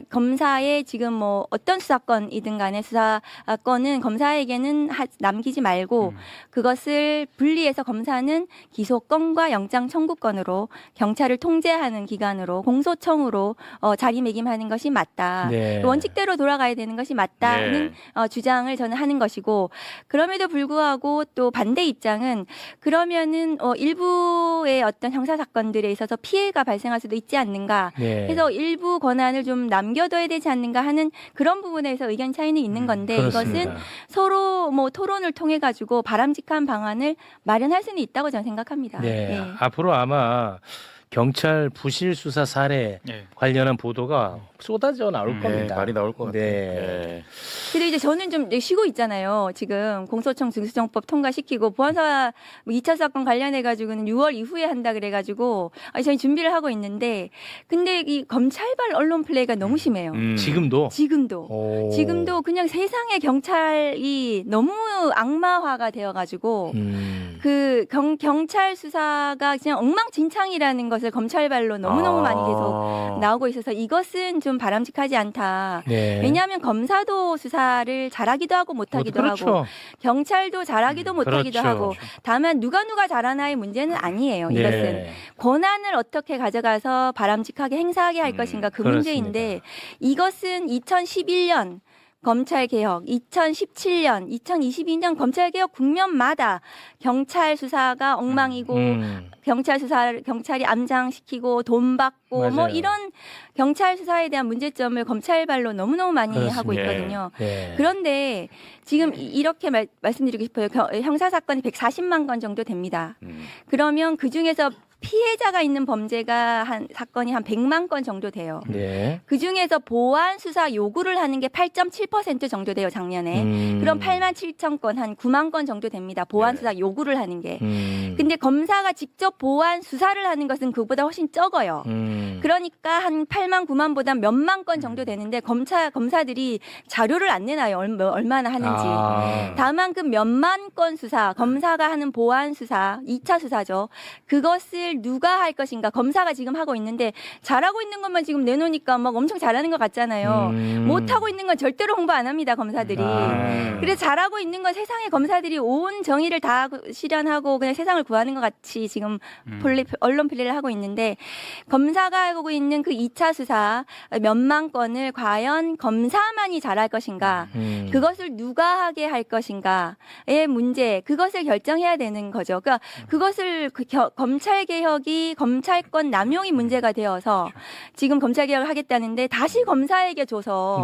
검사의 지금 뭐 어떤 수사권이든 간에 수사권은 검사에게는 남기지 말고 그것을 분리해서 검사는 기소권과 영장 청구권으로 경찰을 통제하는 기관으로 공소청으로 자리매김하는 것이 맞다. 네. 원칙대로 돌아가야 되는 것이 맞다는 주장을 저는 하는 것이고 그럼에도 불구하고 또 반대 입장은 그러면은 일부의 어떤 형사 사건들에 있어서 피해가 발생할 수도 있지 않는가 네. 해서 일부 권한을 좀 남겨둬야 되지 않는가 하는 그런 부분에서 의견 차이는 있는 건데 그렇습니다. 이것은 서로 뭐 토론을 통해 가지고 바람직한 방안을 마련할 수는 있다고 저는 생각합니다. 네. 예. 앞으로 아마 경찰 부실 수사 사례 네. 관련한 보도가 쏟아져 나올 겁니다. 많이 나올 것 같아요. 네. 근데 이제 저는 좀 쉬고 있잖아요. 지금 공소청 증수정법 통과시키고 보안사 2차 사건 관련해 가지고는 6월 이후에 한다 그래 가지고 저희 준비를 하고 있는데 근데 이 검찰발 언론 플레이가 너무 심해요. 지금도 지금도 그냥 세상의 경찰이 너무 악마화가 되어 가지고 그 경찰 수사가 그냥 엉망진창이라는 것을 검찰발로 너무너무 많이 계속 나오고 있어서 이것은 좀 바람직하지 않다. 네. 왜냐하면 검사도 수사를 잘하기도 하고 못하기도 그렇죠. 하고 경찰도 잘하기도 못하기도 그렇죠. 하고 다만 누가 잘하나의 문제는 아니에요. 네. 이것은 권한을 어떻게 가져가서 바람직하게 행사하게 할 것인가 그 그렇습니다. 문제인데 이것은 2011년 검찰개혁, 2017년, 2022년 검찰개혁 국면마다 경찰 수사가 엉망이고 경찰이 암장시키고 돈 받고 뭐 맞아요. 이런 경찰 수사에 대한 문제점을 검찰발로 너무너무 많이 그렇습니다. 하고 있거든요. 네. 그런데 지금 이렇게 말씀드리고 싶어요. 형사사건이 140만 건 정도 됩니다. 그러면 그중에서 피해자가 있는 범죄가 사건이 한 100만 건 정도 돼요. 네. 그중에서 보안 수사 요구를 하는 게 8.7% 정도 돼요, 작년에. 그럼 8만 7천 건, 한 9만 건 정도 됩니다. 보안 수사 요구를 하는 게. 근데 검사가 직접 보안 수사를 하는 것은 그보다 훨씬 적어요. 그러니까 한 8만 9만보다 몇만 건 정도 되는데 검사들이 자료를 안 내놔요. 얼마나 하는지. 다만 그 몇만 건 수사, 검사가 하는 보안 수사, 2차 수사죠. 그것을 누가 할 것인가. 검사가 지금 하고 있는데 잘하고 있는 것만 지금 내놓으니까 막 엄청 잘하는 것 같잖아요. 못하고 있는 건 절대로 홍보 안 합니다. 검사들이. 그래서 잘하고 있는 건 세상의 검사들이 온 정의를 다 실현하고 그냥 세상을 구하는 것 같이 지금 언론 플레이를 하고 있는데 검사가 하고 있는 그 2차 수사 몇만 건을 과연 검사만이 잘할 것인가. 그것을 누가 하게 할 것인가의 문제. 그것을 결정해야 되는 거죠. 그러니까 그것을 검찰개혁이 검찰권 남용이 문제가 되어서 지금 검찰개혁을 하겠다는데 다시 검사에게 줘서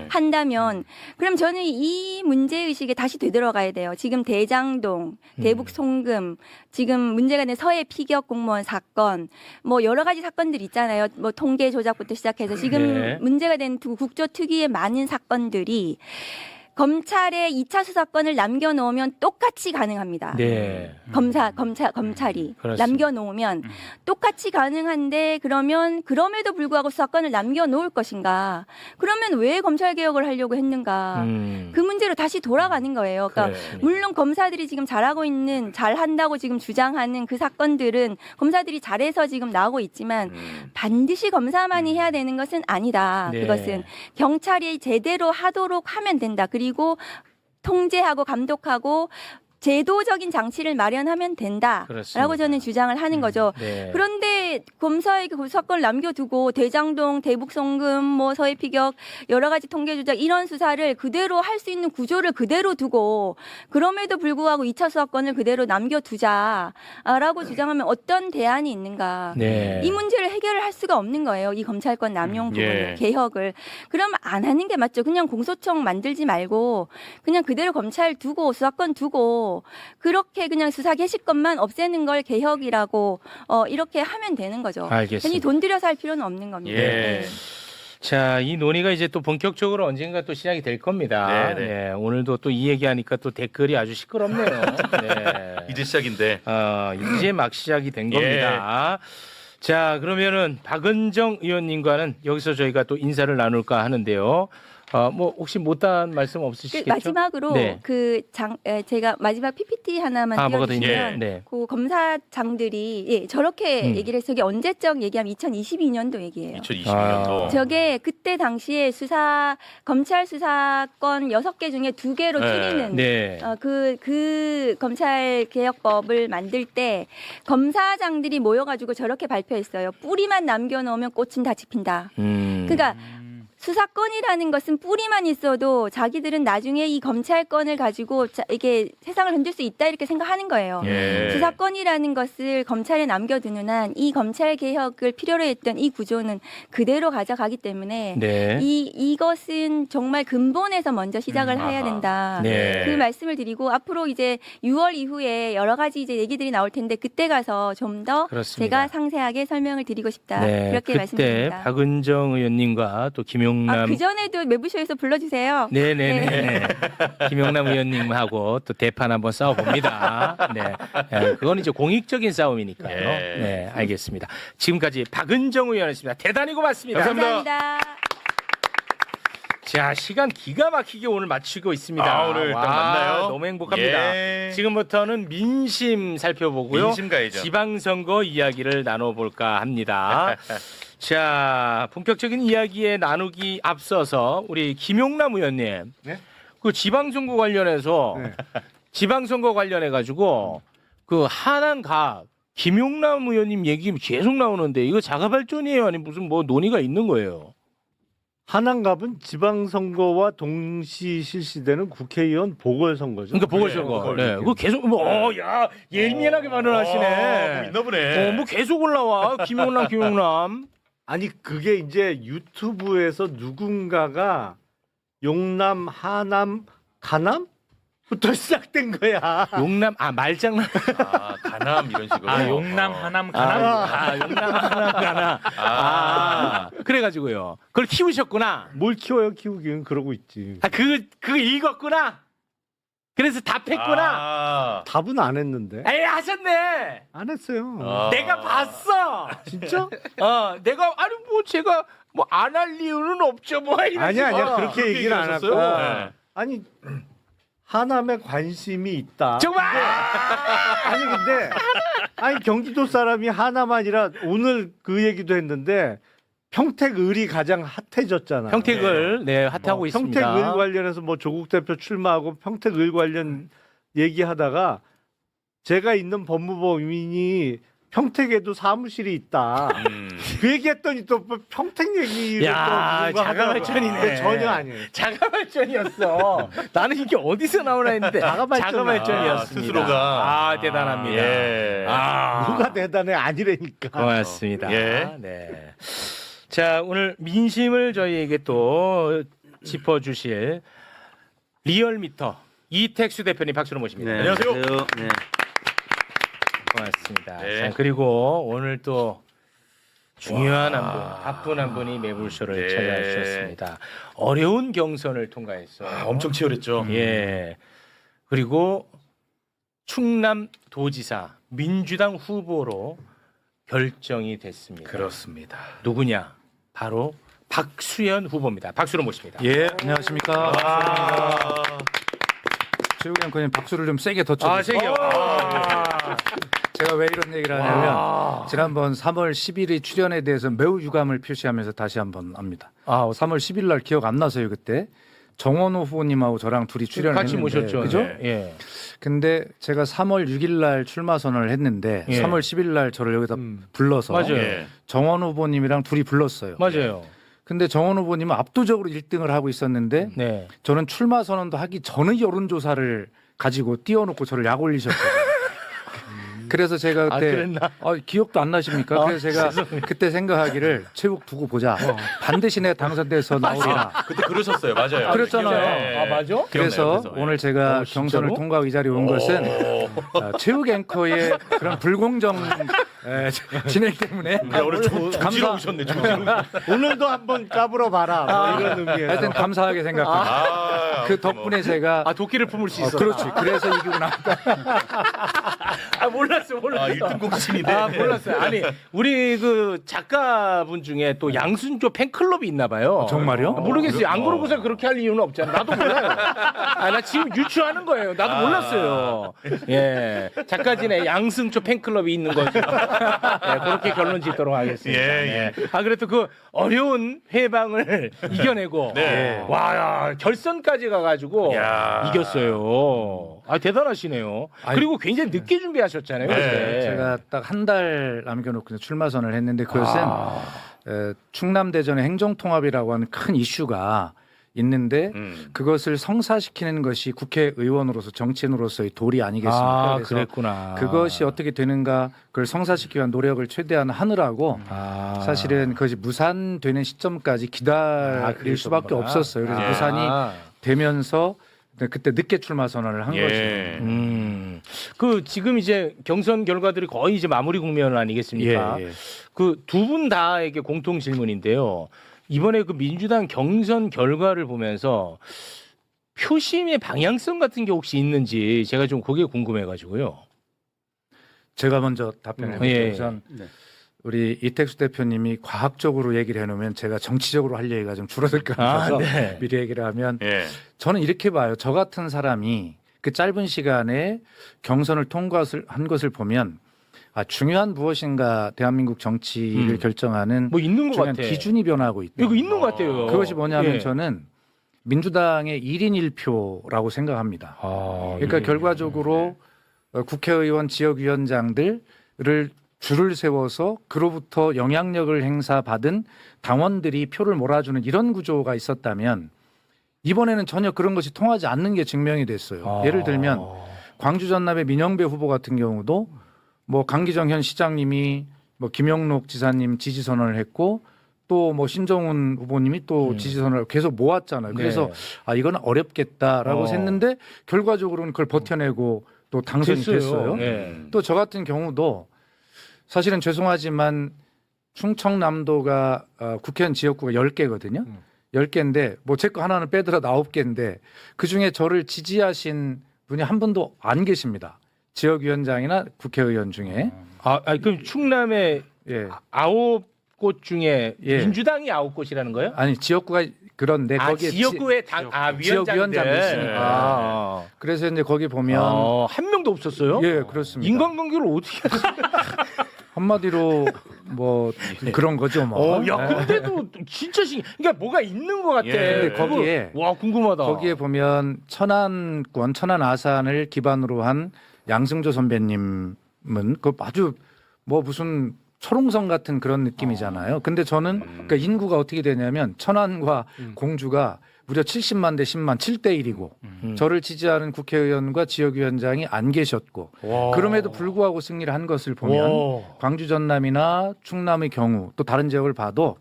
한다면 그럼 저는 이 문제의식에 다시 되돌아가야 돼요. 지금 대장동, 대북 송금, 지금 문제가 된 서해 피격 공무원 사건 뭐 여러 가지 사건들이 있잖아요. 뭐 통계 조작부터 시작해서 지금 문제가 된 국조특위의 많은 사건들이 검찰의 2차 수사권을 남겨놓으면 똑같이 가능합니다. 네. 검찰이 그렇습니다. 남겨놓으면 똑같이 가능한데 그러면 그럼에도 불구하고 수사권을 남겨놓을 것인가? 그러면 왜 검찰개혁을 하려고 했는가? 그 문제로 다시 돌아가는 거예요. 그러니까 물론 검사들이 지금 잘한다고 지금 주장하는 그 사건들은 검사들이 잘해서 지금 나오고 있지만 반드시 검사만이 해야 되는 것은 아니다. 네. 그것은 경찰이 제대로 하도록 하면 된다. 그리고 통제하고 감독하고 제도적인 장치를 마련하면 된다라고 그렇습니다. 저는 주장을 하는 거죠. 네. 그런데 검사에게 그 사건을 남겨두고 대장동, 대북송금, 뭐 서해피격 여러 가지 통계 조작 이런 수사를 그대로 할 수 있는 구조를 그대로 두고 그럼에도 불구하고 2차 수사권을 그대로 남겨두자라고 주장하면 어떤 대안이 있는가. 네. 이 문제를 해결을 할 수가 없는 거예요. 이 검찰권 남용 부분을, 개혁을. 그럼 안 하는 게 맞죠. 그냥 공소청 만들지 말고 그냥 그대로 검찰 두고 수사권 두고 말고 그렇게 그냥 수사 개시권만 없애는 걸 개혁이라고 이렇게 하면 되는 거죠. 알겠습니다. 괜히 돈 들여서 할 필요는 없는 겁니다. 예. 네. 자, 이 논의가 이제 또 본격적으로 언젠가 또 시작이 될 겁니다. 네, 네. 오늘도 또 이 얘기하니까 또 댓글이 아주 시끄럽네요. 네. 이제 시작인데. 이제 막 시작이 된 예. 겁니다. 자, 그러면은 박은정 의원님과는 여기서 저희가 또 인사를 나눌까 하는데요. 뭐 혹시 못다한 말씀 없으시겠죠? 마지막으로 네. 제가 마지막 PPT 하나만 뭐가 더 띄워주시면 있나요? 네. 그 검사장들이 저렇게 얘기를 해서 이게 언제적 얘기하면 2022년도 얘기예요. 2022년도. 저게 그때 당시에 검찰 수사권 6개 중에 2개로 네. 줄이는 네. 그 검찰 개혁법을 만들 때 검사장들이 모여가지고 저렇게 발표했어요. 뿌리만 남겨놓으면 꽃은 다 집힌다. 그러니까 수사권이라는 것은 뿌리만 있어도 자기들은 나중에 이 검찰권을 가지고 이게 세상을 흔들 수 있다 이렇게 생각하는 거예요. 예. 수사권이라는 것을 검찰에 남겨두는 한 이 검찰 개혁을 필요로 했던 이 구조는 그대로 가져가기 때문에 네. 이것은 정말 근본에서 먼저 시작을 해야 된다. 네. 그 말씀을 드리고 앞으로 이제 6월 이후에 여러 가지 이제 얘기들이 나올 텐데 그때 가서 좀 더 그렇습니다. 제가 상세하게 설명을 드리고 싶다. 네. 그렇게 그때 말씀드립니다. 박은정 의원님과 또 김용남 그 전에도 매부쇼에서 불러주세요. 네네네. 김용남 의원님하고 또 대판 한번 싸워봅니다. 네. 네. 그건 이제 공익적인 싸움이니까요. 예. 네. 알겠습니다. 지금까지 박은정 의원이었습니다. 대단히 고맙습니다. 감사합니다. 자, 시간 기가 막히게 오늘 마치고 있습니다. 오늘 딱 맞나요? 너무 행복합니다. 예. 지금부터는 민심 살펴보고요. 민심 가야죠. 지방선거 이야기를 나눠볼까 합니다. 자, 본격적인 이야기에 나누기 앞서서 우리 김용남 의원님, 네? 그 지방선거 관련해서 네. 지방선거 관련해 가지고 그 하남갑 김용남 의원님 얘기 계속 나오는데 이거 자가발전이에요, 아니 무슨 뭐 논의가 있는 거예요? 한남갑은 지방선거와 동시 실시되는 국회의원 보궐선거죠. 그러니까 보궐선거. 네, 그거 계속 야 예민하게 반응하시네. 있나 보네. 뭐 계속 올라와 김용남. 아니 그게 이제 유튜브에서 누군가가 용남, 하남, 가남부터 시작된 거야. 용남 말장난. 가남 이런 식으로. 용남, 하남, 가남. 용남 하남 가나. 그래가지고요. 그걸 키우셨구나. 뭘 키워요, 키우기는 그러고 있지. 그 읽었구나. 그래서 답했구나. 답은 안 했는데. 에이 하셨네. 안 했어요. 내가 봤어. 진짜? 내가 아니 뭐 제가 뭐 안 할 이유는 없죠 뭐 이런 아니야 식으로. 그렇게 얘기를 안 하고. 네. 아니 하남에 관심이 있다. 정말. 아니 근데 경기도 사람이 하남 아니라 오늘 그 얘기도 했는데 평택을이 가장 핫해졌잖아요. 평택을 핫하고 있습니다. 평택을 관련해서 뭐 조국 대표 출마하고 평택을 관련 얘기하다가 제가 있는 법무법인이 평택에도 사무실이 있다. 그 얘기했더니 또 평택 얘기를 야, 또 자가발전이네. 전혀 아니에요. 자가발전이었어. 나는 이게 어디서 나오나 했는데 자가발전이었습니다. 스스로가. 대단합니다. 예. 누가 대단해 아니라니까. 고맙습니다. 예. 네. 자, 오늘 민심을 저희에게 또 짚어주실 리얼미터 이택수 대표님 박수로 모십니다. 네. 안녕하세요. 네. 고맙습니다. 네. 자, 그리고 오늘 또 중요한 한 분, 바쁜 한 분이 매불쇼를 네. 찾아주셨습니다. 어려운 경선을 통과했어요. 엄청 치열했죠. 예. 그리고 충남도지사 민주당 후보로 결정이 됐습니다. 그렇습니다. 누구냐? 바로 박수현 후보입니다. 박수로 모십니다. 예, 안녕하십니까. 최욱이 형님 박수를 좀 세게 더 쳐주세요. 세게요. 제가 왜 이런 얘기를 하냐면 지난번 3월 10일의 출연에 대해서 매우 유감을 표시하면서 다시 한번 합니다. 3월 10일 날 기억 안 나서요 그때. 정원호 후보님하고 저랑 둘이 출연을 같이 했는데 모셨죠. 그죠? 네. 예. 근데 제가 3월 6일 날 출마 선언을 했는데 예. 3월 10일 날 저를 여기다 불러서 맞아요. 예. 정원 후보님이랑 둘이 불렀어요. 맞아요. 근데 정원 후보님은 압도적으로 1등을 하고 있었는데 네. 저는 출마 선언도 하기 전의 여론조사를 가지고 띄워놓고 저를 약 올리셨거든요. 그래서 제가 그때 그랬나? 기억도 안 나십니까? 그래서 제가 그때 생각하기를 체육 두고 보자. 반드시 내가 당선돼서 나오리라. 그때 그러셨어요. 맞아요. 그랬잖아요. 네. 맞아? 그래서 기억나요, 오늘 제가 진짜로? 경선을 통과하고 이 자리에 온 것은 체육 앵커의 그런 불공정 진행 때문에 오늘 조지로 감사. 오셨네. 조지로. 오늘도 한번 까불어 봐라. 뭐 이런 의미에서. 하여튼 감사하게 생각합니다. 그 덕분에 제가 도끼를 품을 수 있어. 그렇지. 그래서 이기고 나왔다. 몰랐어. 1등 공신인데. 몰랐어요. 아니, 우리 그 작가분 중에 또 양순조 팬클럽이 있나 봐요. 정말요? 모르겠어요. 안 그러고서 그렇게 할 이유는 없잖아. 나도 몰라요. 나 지금 유추하는 거예요. 나도 몰랐어요. 예. 작가진의 양승조 팬클럽이 있는 거죠. 예, 그렇게 결론 짓도록 하겠습니다. 예. 그래도 그 어려운 해방을 이겨내고 네. 와, 결선까지 가가지고 야. 이겼어요. 대단하시네요. 그리고 굉장히 늦게 준비하셨잖아요. 네. 그때. 제가 딱 한 달 남겨놓고 출마선을 했는데 그것은 충남대전의 행정통합이라고 하는 큰 이슈가 있는데 그것을 성사시키는 것이 국회의원으로서 정치인으로서의 도리 아니겠습니까? 그래서 그랬구나. 그것이 어떻게 되는가 그걸 성사시키기 위한 노력을 최대한 하느라고 사실은 그것이 무산되는 시점까지 기다릴 수밖에 그랬었구나. 없었어요. 그래서 무산이 되면서 그때 늦게 출마 선언을 한 거죠. 그 지금 이제 경선 결과들이 거의 이제 마무리 국면 아니겠습니까? 그 두 분 다에게 공통 질문인데요. 이번에 그 민주당 경선 결과를 보면서 표심의 방향성 같은 게 혹시 있는지 제가 좀 그게 궁금해가지고요. 제가 먼저 답변을 해볼게요. 우선 우리 이택수 대표님이 과학적으로 얘기를 해놓으면 제가 정치적으로 할 얘기가 좀 줄어들 것 같아서 미리 얘기를 하면 저는 이렇게 봐요. 저 같은 사람이 그 짧은 시간에 경선을 통과한 것을 보면 중요한 무엇인가 대한민국 정치를 결정하는 뭐 있는 것 중요한 같아. 기준이 변하고 있다. 이거 있는 것 같아요. 그것이 뭐냐면 저는 민주당의 1인 1표라고 생각합니다. 그러니까 결과적으로 국회의원 지역위원장들을 줄을 세워서 그로부터 영향력을 행사받은 당원들이 표를 몰아주는 이런 구조가 있었다면 이번에는 전혀 그런 것이 통하지 않는 게 증명이 됐어요. 예를 들면 광주 전남의 민영배 후보 같은 경우도 뭐 강기정 현 시장님이 뭐 김영록 지사님 지지 선언을 했고 또 뭐 신정훈 후보님이 또 지지 선언을 계속 모았잖아요. 그래서 이건 어렵겠다라고 했는데 결과적으로는 그걸 버텨내고 또 당선이 됐어요. 또 저 같은 경우도 사실은 죄송하지만 충청남도가 국회의원 지역구가 10개거든요. 10개인데 뭐 제 거 하나는 빼더라도 9개인데 그중에 저를 지지하신 분이 한 분도 안 계십니다. 지역위원장이나 국회의원 중에. 그럼 충남에 9곳 중에 민주당이 9곳이라는 거예요? 아니 지역구가 그런데 거기에 지역구의 지역위원장이 있으니까. 그래서 이제 거기 보면 한 명도 없었어요? 예, 그렇습니다. 인간관계를 어떻게 하세요? 한마디로 뭐 그런 거죠, 뭐. 근데도 진짜 그러니까 뭐가 있는 것 같아. 근데 거기에 와 궁금하다. 거기에 보면 천안권, 천안 아산을 기반으로 한 양승조 선배님은 그 아주 뭐 무슨 철옹성 같은 그런 느낌이잖아요. 근데 저는 그러니까 인구가 어떻게 되냐면 천안과 공주가 무려 70만 대 10만 7대 1이고 저를 지지하는 국회의원과 지역위원장이 안 계셨고 그럼에도 불구하고 승리를 한 것을 보면 광주 전남이나 충남의 경우 또 다른 지역을 봐도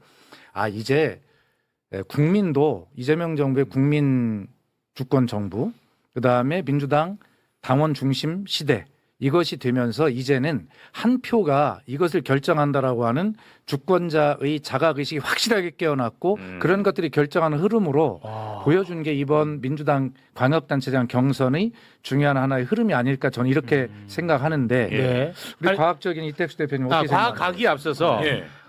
이제 국민도 이재명 정부의 국민 주권 정부 그다음에 민주당 당원 중심 시대 이것이 되면서 이제는 한 표가 이것을 결정한다라고 하는 주권자의 자각의식이 확실하게 깨어났고 그런 것들이 결정하는 흐름으로 보여준 게 이번 민주당 광역단체장 경선의 중요한 하나의 흐름이 아닐까 저는 이렇게 생각하는데 우리 과학적인 이택수 대표님 어떻게 생각하세요? 과학이 앞서서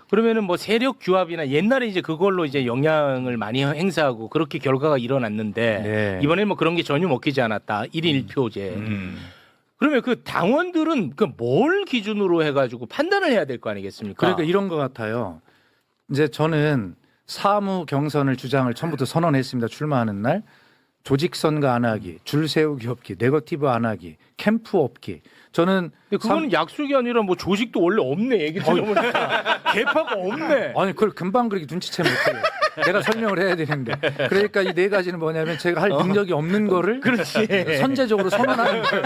그러면은 뭐 세력 규합이나 옛날에 이제 그걸로 이제 영향을 많이 행사하고 그렇게 결과가 일어났는데 이번에는 뭐 그런 게 전혀 먹히지 않았다. 1인 1표제. 그러면 그 당원들은 그 뭘 기준으로 해가지고 판단을 해야 될 거 아니겠습니까? 그러니까 이런 것 같아요. 이제 저는 사무 경선을 주장을 처음부터 선언했습니다. 출마하는 날. 조직선거 안 하기, 줄 세우기 없기, 네거티브 안 하기, 캠프 없기. 저는 그거는 약속이 아니라 뭐 조직도 원래 없네. 얘기 들어보니까 개파가 없네. 아니 그걸 금방 그렇게 눈치채 못해요. 내가 설명을 해야 되는데. 그러니까 이 네 가지는 뭐냐면 제가 할 능력이 없는 거를 선제적으로 선언하는 거예요.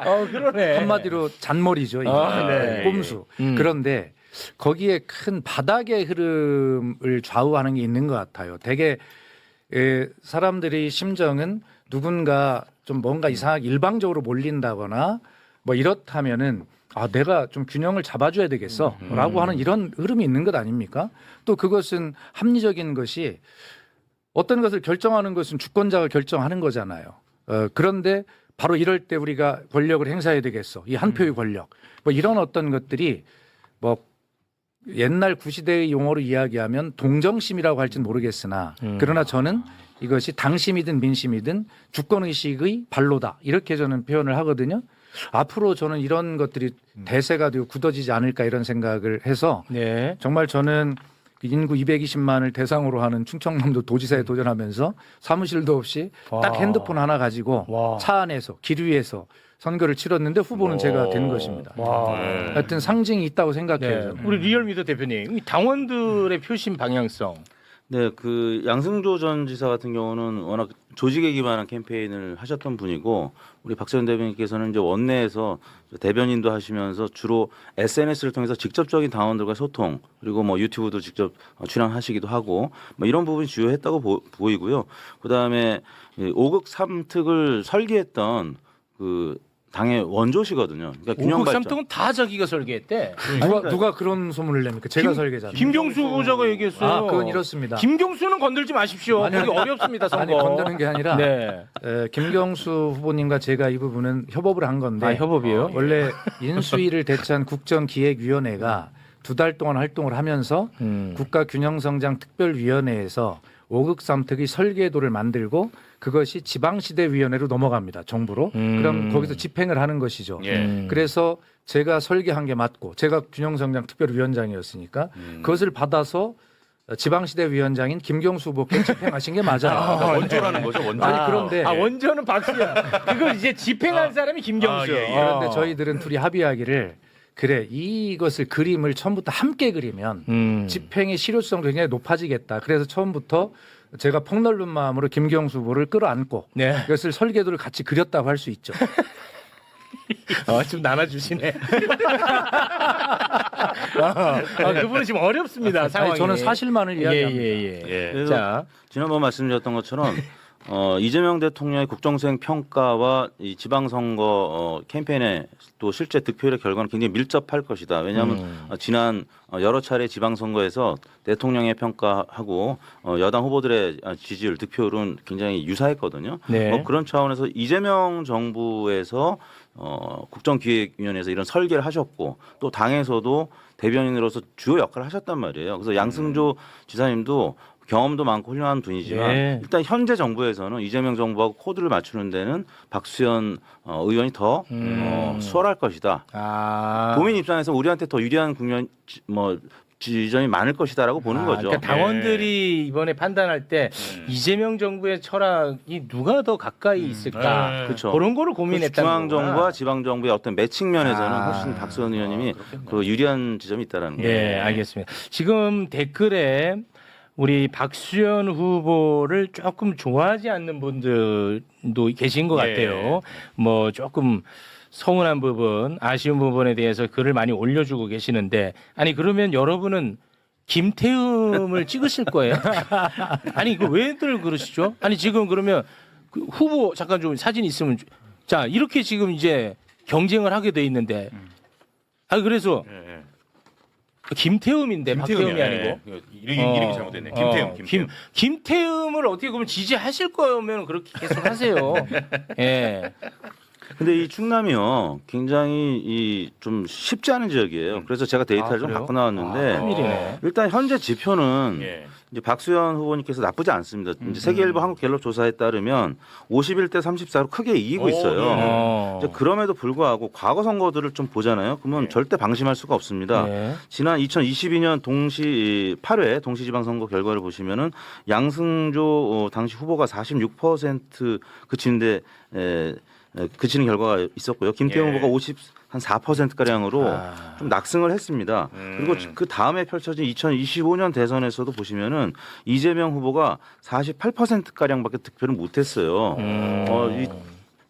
그러네. 한마디로 잔머리죠. 이게. 네. 꼼수. 그런데 거기에 큰 바닥의 흐름을 좌우하는 게 있는 것 같아요. 되게 사람들이 심정은 누군가 좀 뭔가 이상하게 일방적으로 몰린다거나 뭐 이렇다면은 내가 좀 균형을 잡아줘야 되겠어라고 하는 이런 흐름이 있는 것 아닙니까? 또 그것은 합리적인 것이 어떤 것을 결정하는 것은 주권자가 결정하는 거잖아요. 그런데 바로 이럴 때 우리가 권력을 행사해야 되겠어. 이 한 표의 권력. 뭐 이런 어떤 것들이 뭐 옛날 구시대의 용어로 이야기하면 동정심이라고 할지는 모르겠으나 그러나 저는 이것이 당심이든 민심이든 주권의식의 발로다. 이렇게 저는 표현을 하거든요. 앞으로 저는 이런 것들이 대세가 되고 굳어지지 않을까 이런 생각을 해서 네. 정말 저는 인구 220만을 대상으로 하는 충청남도 도지사에 도전하면서 사무실도 없이 딱 핸드폰 하나 가지고 차 안에서 길 위에서 선거를 치렀는데 후보는 제가 된 것입니다. 하여튼 상징이 있다고 생각해요. 네. 저는. 우리 리얼미더 대표님, 이 당원들의 표심 방향성. 네, 그 양승조 전 지사 같은 경우는 워낙 조직에 기반한 캠페인을 하셨던 분이고 우리 박세현 대변인께서는 이제 원내에서 대변인도 하시면서 주로 SNS를 통해서 직접적인 당원들과 소통 그리고 뭐 유튜브도 직접 출연하시기도 하고 뭐 이런 부분이 주요했다고 보이고요. 그다음에 5극 3특을 설계했던 그 당의 원조시거든요. 그러니까 균형 오국 발전. 삼통은 다 자기가 설계했대. 누가 그런 소문을 냅니까? 제가 설계자입니다. 김경수 후보자가 얘기했어요. 그건 이렇습니다. 김경수는 건들지 마십시오. 아니, 거기 어렵습니다. 선거. 아니 건드는 게 아니라 네. 김경수 후보님과 제가 이 부분은 협업을 한 건데 협업이요? 원래 인수위를 대체한 국정기획위원회가 2달 동안 활동을 하면서 국가균형성장특별위원회에서 5극 3특의 설계도를 만들고 그것이 지방시대위원회로 넘어갑니다. 정부로. 그럼 거기서 집행을 하는 것이죠. 그래서 제가 설계한 게 맞고 제가 균형성장특별위원장이었으니까 그것을 받아서 지방시대위원장인 김경수 후보께 집행하신 게 맞아요. 원조라는 거죠. 원조. 아니 그런데 원조는 박수야. 그걸 이제 집행할 사람이 김경수. 그런데 저희들은 둘이 합의하기를 그래 이것을 그림을 처음부터 함께 그리면 집행의 실효성도 굉장히 높아지겠다. 그래서 처음부터 제가 폭넓은 마음으로 김경수 후보를 끌어안고 이것을 설계도를 같이 그렸다고 할 수 있죠. 좀 나눠주시네. 그분은 지금 어렵습니다. 상황이. 아니, 저는 사실만을 이야기합니다. 그래서 자, 지난번 말씀드렸던 것처럼 이재명 대통령의 국정수행 평가와 이 지방선거 캠페인의 또 실제 득표율의 결과는 굉장히 밀접할 것이다. 왜냐하면 지난 여러 차례 지방선거에서 대통령의 평가하고 여당 후보들의 지지율, 득표율은 굉장히 유사했거든요. 뭐 그런 차원에서 이재명 정부에서 국정기획위원회에서 이런 설계를 하셨고 또 당에서도 대변인으로서 주요 역할을 하셨단 말이에요. 그래서 양승조 지사님도 경험도 많고 훌륭한 분이지만 일단 현재 정부에서는 이재명 정부하고 코드를 맞추는 데는 박수현 의원이 더 수월할 것이다. 도민 입장에서 우리한테 더 유리한 국면 지점이 많을 것이다라고 보는 거죠. 그러니까 당원들이 이번에 판단할 때 이재명 정부의 철학이 누가 더 가까이 있을까? 그렇죠. 그런 거를 고민했다는 중앙 정부와 지방 정부의 어떤 매칭 면에서는 훨씬 박수현 의원님이 그 유리한 지점이 있다라는 거예요. 네, 알겠습니다. 지금 댓글에 우리 박수현 후보를 조금 좋아하지 않는 분들도 계신 것 같아요. 뭐 조금 서운한 부분, 아쉬운 부분에 대해서 글을 많이 올려주고 계시는데 아니 그러면 여러분은 김태흠을 찍으실 거예요? 아니 이거 왜들 그러시죠? 아니 지금 그러면 그 후보 잠깐 좀 사진 있으면 자 이렇게 지금 이제 경쟁을 하게 돼 있는데 그래서 김태흠인데 박태흠이 아니고 이름이 잘못됐네. 김태흠. 김태흠을 어떻게 보면 지지하실 거면 그렇게 계속 하세요. 근데 이 충남이요 굉장히 좀 쉽지 않은 지역이에요. 그래서 제가 데이터를 좀 갖고 나왔는데 일단 현재 지표는 이제 박수현 후보님께서 나쁘지 않습니다. 이제 세계일보 한국갤럽 조사에 따르면 51대 34로 크게 이기고 있어요. 이제 그럼에도 불구하고 과거 선거들을 좀 보잖아요. 그러면 절대 방심할 수가 없습니다. 지난 2022년 8회 동시지방선거 결과를 보시면은 양승조 당시 후보가 46% 그치는데 그치는 결과가 있었고요. 김태형 후보가 54%가량으로 좀 낙승을 했습니다. 그리고 그 다음에 펼쳐진 2025년 대선에서도 보시면은 이재명 후보가 48%가량밖에 득표를 못했어요.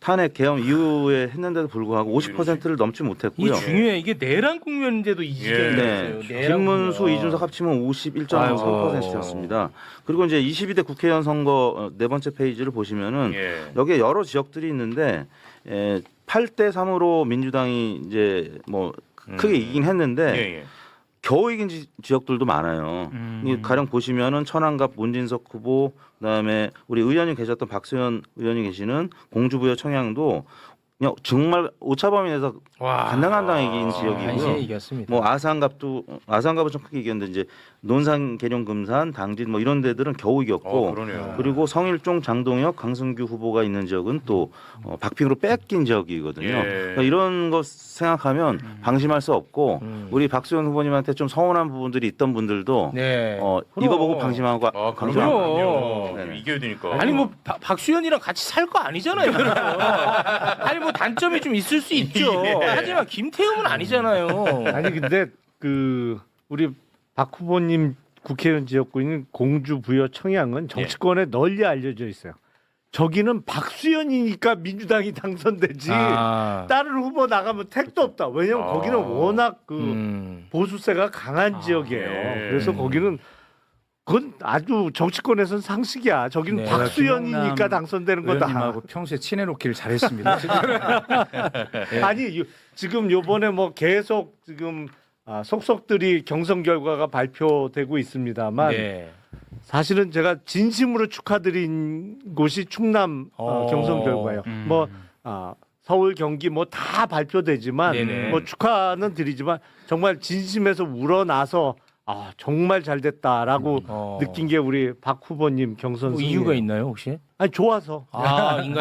탄핵 계엄 이후에 했는데도 불구하고 50%를 넘지 못했고요. 이게 중요해. 이게 내란 국면인데도 이 지경이 네. 됐어요. 김문수, 이준석 합치면 51.3%였습니다. 그리고 이제 22대 국회의원 선거 네 번째 페이지를 보시면은 여기에 여러 지역들이 있는데 8대 3으로 민주당이 이제 뭐 크게 이기긴 했는데 겨우 이긴 지역들도 많아요. 가령 보시면은 천안갑 문진석 후보, 그다음에 우리 의원님 계셨던 박수현 의원이 계시는 공주부여 청양도 그냥 정말 오차범위에서 간당간당 이긴 지역이고요. 이겼습니다. 뭐 아산갑은 좀 크게 이겼는데 이제 논산, 계룡, 금산, 당진 뭐 이런 데들은 겨우 이겼고 그리고 성일종, 장동혁, 강승규 후보가 있는 지역은 또 박빙으로 뺏긴 지역이거든요. 그러니까 이런 것 생각하면 방심할 수 없고 우리 박수현 후보님한테 좀 서운한 부분들이 있던 분들도 이거 보고 방심하고 이겨야 되니까. 아니 뭐 박수현이랑 같이 살 거 아니잖아요. 아니 뭐 단점이 좀 있을 수 있죠. 하지만 김태흠은 아니잖아요. 아니 근데 그 우리 박 후보님 국회의원 지역구인 공주, 부여, 청양은 정치권에 널리 알려져 있어요. 저기는 박수현이니까 민주당이 당선되지 다른 후보 나가면 택도 없다. 왜냐면 거기는 워낙 그 보수세가 강한 지역이에요. 그래서 거기는 그건 아주 정치권에서는 상식이야. 저기는 박수현이니까 당선되는 거다. 의원님하고 평소에 친해놓기를 잘했습니다. 아니 지금 요번에 뭐 계속 지금 속속들이 경선 결과가 발표되고 있습니다만 사실은 제가 진심으로 축하드린 곳이 충남 경선 결과예요. 뭐 서울, 경기 뭐 다 발표되지만 뭐 축하는 드리지만 정말 진심에서 우러나서 정말 잘 됐다라고 느낀 게 우리 박 후보님 경선 뭐 이유가 있나요 혹시? 아니 좋아서.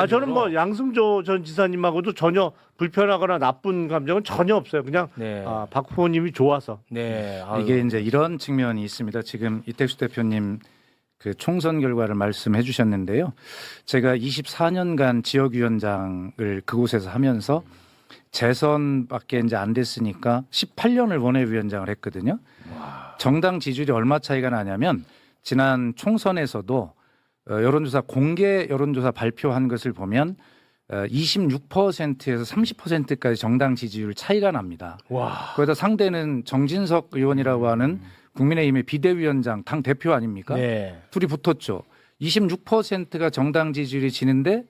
저는 뭐 양승조 전 지사님하고도 전혀 불편하거나 나쁜 감정은 전혀 없어요. 그냥 박 후보님이 좋아서. 이게 이제 이런 측면이 있습니다. 지금 이택수 대표님 그 총선 결과를 말씀해 주셨는데요. 제가 24년간 지역위원장을 그곳에서 하면서 재선밖에 이제 안 됐으니까 18년을 원외위원장을 했거든요. 정당 지지율이 얼마 차이가 나냐면 지난 총선에서도 여론조사 공개 여론조사 발표한 것을 보면 26%에서 30%까지 정당 지지율 차이가 납니다. 거기다 상대는 정진석 의원이라고 하는 국민의힘의 비대위원장 당 대표 아닙니까? 둘이 붙었죠. 26%가 정당 지지율이 지는데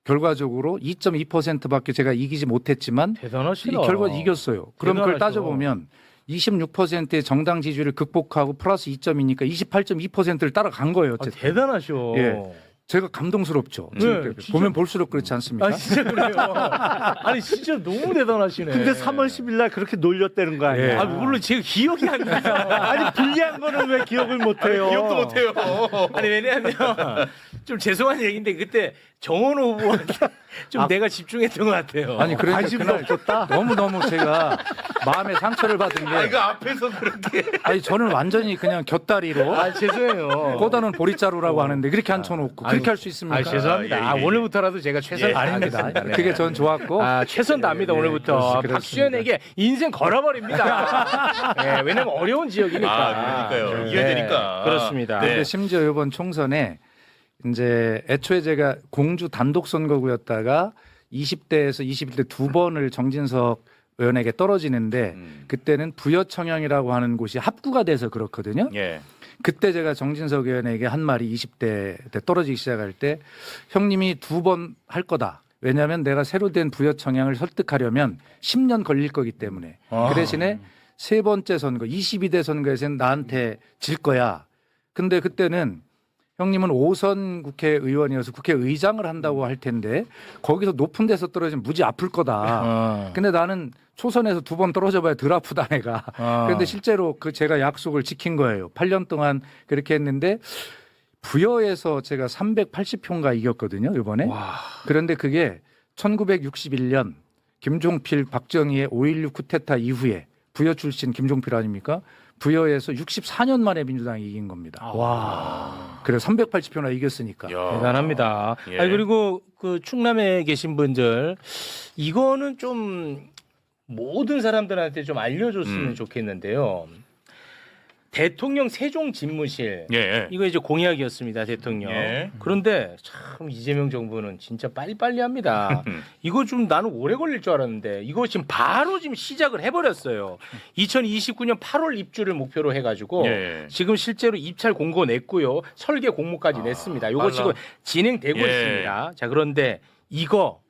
결과적으로 2.2%밖에 제가 이기지 못했지만 대단하시다. 이 결과 이겼어요. 그럼 그걸 따져보면 26%의 정당 지지율을 극복하고 플러스 2.2니까 28.2%를 따라간 거예요. 어쨌든. 대단하셔. 제가 감동스럽죠. 보면 볼수록 그렇지 않습니까? 진짜 그래요. 아니 진짜 너무 대단하시네. 근데 3월 10일 날 그렇게 놀렸다는 거 아니에요? 물론 제가 기억이 안 나요. 아니 불리한 거는 왜 기억을 못해요? 기억도 못해요. 아니 왜냐하면 좀 죄송한 얘기인데 그때 정원호 후보한테 좀 내가 집중했던 것 같아요. 아니 그러니까 그날 너무 제가 마음에 상처를 받은 게. 그 앞에서 그렇게. 아니 저는 완전히 그냥 곁다리로. 죄송해요. 꼬다는 보리자루라고 하는데 그렇게 앉혀놓고 그렇게 할 수 있습니까? 죄송합니다. 오늘부터라도 제가 최선 아닙니다. 그게 전 좋았고. 최선 다합니다 오늘부터. 박수현에게 인생 걸어버립니다. 왜냐면 어려운 지역이니까. 그러니까요. 이겨야 되니까. 그렇습니다. 근데 심지어 이번 총선에 이제 애초에 제가 공주 단독 선거구였다가 20대에서 21대 두 번을 정진석 의원에게 떨어지는데 그때는 부여청양이라고 하는 곳이 합구가 돼서 그렇거든요. 그때 제가 정진석 의원에게 한 말이 20대 때 떨어지기 시작할 때 형님이 두 번 할 거다. 왜냐하면 내가 새로 된 부여청양을 설득하려면 10년 걸릴 거기 때문에. 그 대신에 세 번째 선거 22대 선거에서는 나한테 질 거야. 근데 그때는 형님은 5선 국회의원이어서 국회의장을 한다고 할 텐데 거기서 높은 데서 떨어지면 무지 아플 거다. 근데 나는 초선에서 두 번 떨어져 봐야 덜 아프다 내가. 그런데 실제로 그 제가 약속을 지킨 거예요. 8년 동안 그렇게 했는데 부여에서 제가 380표인가 이겼거든요. 이번에. 그런데 그게 1961년 김종필 박정희의 5.16 쿠데타 이후에 부여 출신 김종필 아닙니까? 부여에서 64년 만에 민주당이 이긴 겁니다. 그래서 380표나 이겼으니까. 대단합니다. 그리고 그 충남에 계신 분들 이거는 좀 모든 사람들한테 좀 알려줬으면 좋겠는데요. 대통령 세종 집무실 예. 이거 이제 공약이었습니다, 대통령. 예. 그런데 참 이재명 정부는 진짜 빨리빨리 합니다. 이거 좀 나는 오래 걸릴 줄 알았는데 이거 지금 바로 지금 시작을 해버렸어요. 2029년 8월 입주를 목표로 해가지고 예. 지금 실제로 입찰 공고 냈고요. 설계 공모까지 냈습니다. 이거 빨라. 지금 진행되고 예. 있습니다. 자, 그런데 이거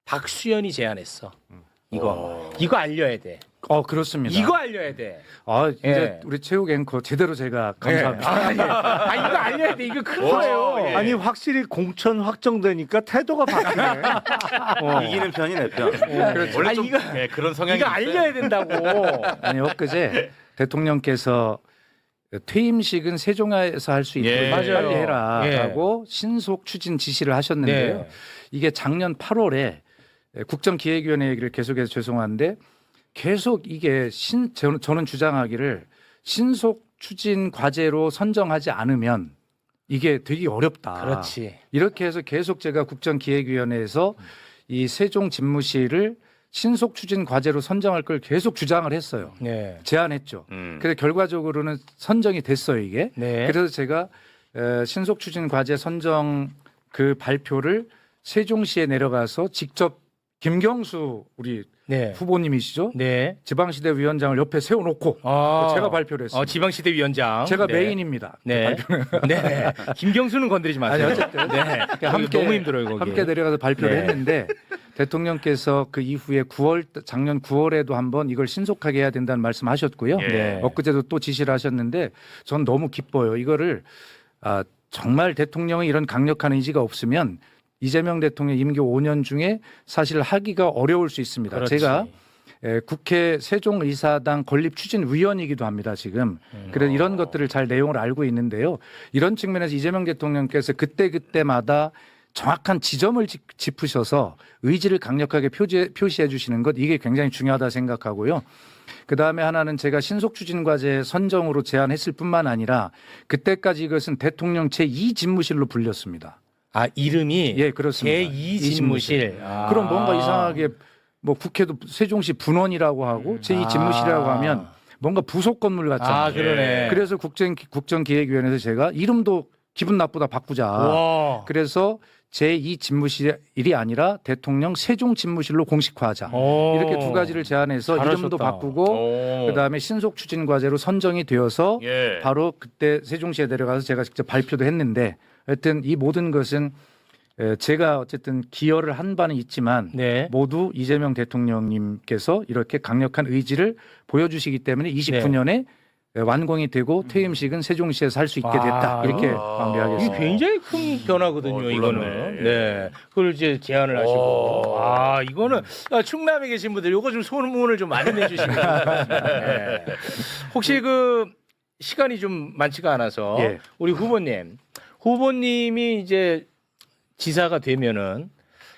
박수현이 제안했어. 이거 알려야 돼. 그렇습니다. 이거 알려야 돼. 이제 예. 우리 체육 앵커 제대로 제가 감사합니다. 이거 알려야 돼. 이거 큰 거예요. 예. 아니 확실히 공천 확정되니까 태도가 바뀌네. 이기는 편이 내 편. 원래 아, 좀 이거- 그런 성향이 이거 있어요. 알려야 된다고. 아니 엊그제 대통령께서 퇴임식은 세종에서 할 수 있도록 예. 빨리 맞아요. 해라라고 신속 추진 지시를 하셨는데요. 네. 이게 작년 8월에 국정기획위원회 얘기를 계속해서 죄송한데 계속 이게 저는 주장하기를 신속 추진 과제로 선정하지 않으면 이게 되게 어렵다. 그렇지. 이렇게 해서 계속 제가 국정기획위원회에서 이 세종 집무실을 신속 추진 과제로 선정할 걸 계속 주장을 했어요. 네. 제안했죠. 그래서 결과적으로는 선정이 됐어요, 이게. 네. 그래서 제가 신속 추진 과제 선정 그 발표를 세종시에 내려가서 직접 김경수 우리 네. 후보님이시죠? 네. 지방시대 위원장을 옆에 세워놓고 제가 발표를 했습니다. 지방시대 위원장. 제가 네. 메인입니다. 네. 네. 김경수는 건드리지 마세요. 아니, 어쨌든 네. 함께 너무 힘들어요, 거기. 함께 내려가서 발표를 네. 했는데 대통령께서 그 이후에 작년 9월에도 한번 이걸 신속하게 해야 된다는 말씀하셨고요. 네. 엊그제도 또 지시를 하셨는데 전 너무 기뻐요. 이거를 정말 대통령의 이런 강력한 의지가 없으면 이재명 대통령 임기 5년 중에 사실 하기가 어려울 수 있습니다. 그렇지. 제가 국회 세종의사당 건립추진위원이기도 합니다. 지금. 그래서 이런 것들을 잘 내용을 알고 있는데요. 이런 측면에서 이재명 대통령께서 그때마다 정확한 지점을 짚으셔서 의지를 강력하게 표시해 주시는 것 이게 굉장히 중요하다 생각하고요. 그다음에 하나는 제가 신속추진과제 선정으로 제안했을 뿐만 아니라 그때까지 이것은 대통령 제2집무실로 불렸습니다. 이름이 예, 그렇습니다. 제2집무실. 그럼 뭔가 이상하게 뭐 국회도 세종시 분원이라고 하고 제2집무실이라고 하면 뭔가 부속 건물 같잖아요. 그러네. 그래서 국정기획위원회에서 제가 이름도 기분 나쁘다 바꾸자. 와. 그래서 제2집무실이 아니라 대통령 세종집무실로 공식화하자. 이렇게 두 가지를 제안해서 잘하셨다. 이름도 바꾸고 그다음에 신속추진과제로 선정이 되어서 예. 바로 그때 세종시에 내려가서 제가 직접 발표도 했는데 하여튼 이 모든 것은 제가 어쨌든 기여를 한 바는 있지만 네. 모두 이재명 대통령님께서 이렇게 강력한 의지를 보여주시기 때문에 29년에 완공이 되고 퇴임식은 세종시에서 할 수 있게 됐다. 이렇게 이게 마무리하겠습니다. 굉장히 큰 변화거든요, 몰랐네. 이거는. 예. 네. 그걸 이제 제안을 하시고. 이거는 충남에 계신 분들 요거 좀 소문을 좀 많이 내주시면 좋을 것 같습니다. 네. 혹시 그 시간이 좀 많지가 않아서 예. 우리 후보님이 이제 지사가 되면은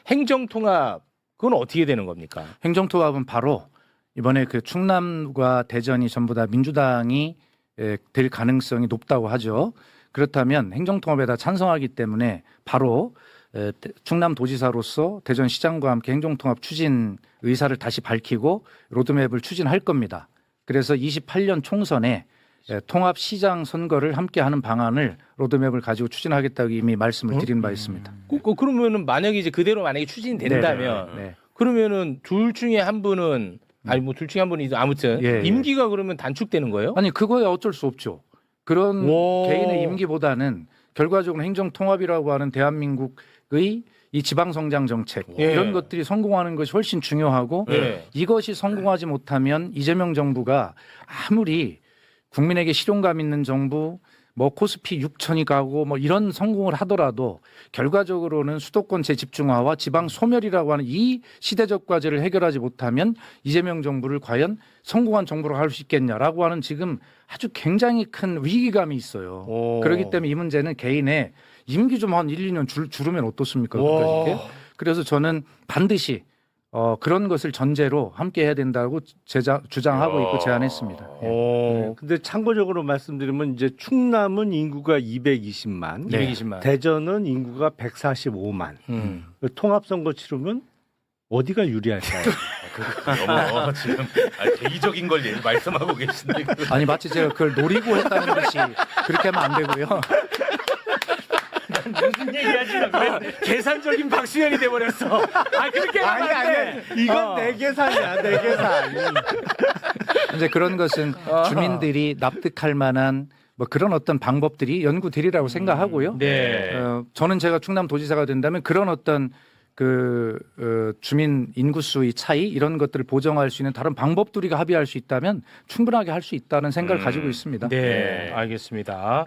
행정통합 그건 어떻게 되는 겁니까? 행정통합은 바로 이번에 그 충남과 대전이 전부 다 민주당이 될 가능성이 높다고 하죠. 그렇다면 행정통합에다 찬성하기 때문에 바로 충남도지사로서 대전시장과 함께 행정통합 추진 의사를 다시 밝히고 로드맵을 추진할 겁니다. 그래서 28년 총선에 통합시장 선거를 함께하는 방안을 로드맵을 가지고 추진하겠다고 이미 말씀을 드린 바 있습니다. 그러면은 만약에 이제 그대로 만약에 추진된다면 네. 그러면은 둘 중에 한 분은 뭐 둘 중에 한 분이 아무튼 예. 임기가 그러면 단축되는 거예요? 아니 그거야 어쩔 수 없죠. 그런 개인의 임기보다는 결과적으로 행정통합이라고 하는 대한민국의 이 지방성장 정책 예. 이런 것들이 성공하는 것이 훨씬 중요하고 예. 이것이 성공하지 못하면 이재명 정부가 아무리 국민에게 실용감 있는 정부 뭐 코스피 6천이 가고 뭐 이런 성공을 하더라도 결과적으로는 수도권 재집중화와 지방 소멸이라고 하는 이 시대적 과제를 해결하지 못하면 이재명 정부를 과연 성공한 정부로 할 수 있겠냐라고 하는 지금 아주 굉장히 큰 위기감이 있어요. 그렇기 때문에 이 문제는 개인의 임기 좀 한 1, 2년 줄으면 어떻습니까? 그까짓게? 그래서 저는 반드시 그런 것을 전제로 함께 해야 된다고 주장하고 있고 제안했습니다. 근데 참고적으로 말씀드리면 이제 충남은 인구가 220만, 220만. 대전은 인구가 145만. 통합선거 치르면 어디가 유리할까요? 너무 지금 개인적인 걸 말씀하고 계신데. 아니 마치 제가 그걸 노리고 했다는 듯이 그렇게 하면 안 되고요. 무슨 얘기하시나 그래? 계산적인 박수현이 돼버렸어. 아 그렇게 하면 안 돼. 이건 내 계산이야, 내 계산. 이제 그런 것은 주민들이 납득할 만한 뭐 그런 어떤 방법들이 연구되리라고 생각하고요. 네. 저는 제가 충남도지사가 된다면 그런 어떤 주민 인구수의 차이 이런 것들을 보정할 수 있는 다른 방법도 우리가 합의할 수 있다면 충분하게 할 수 있다는 생각을 가지고 있습니다. 네, 알겠습니다.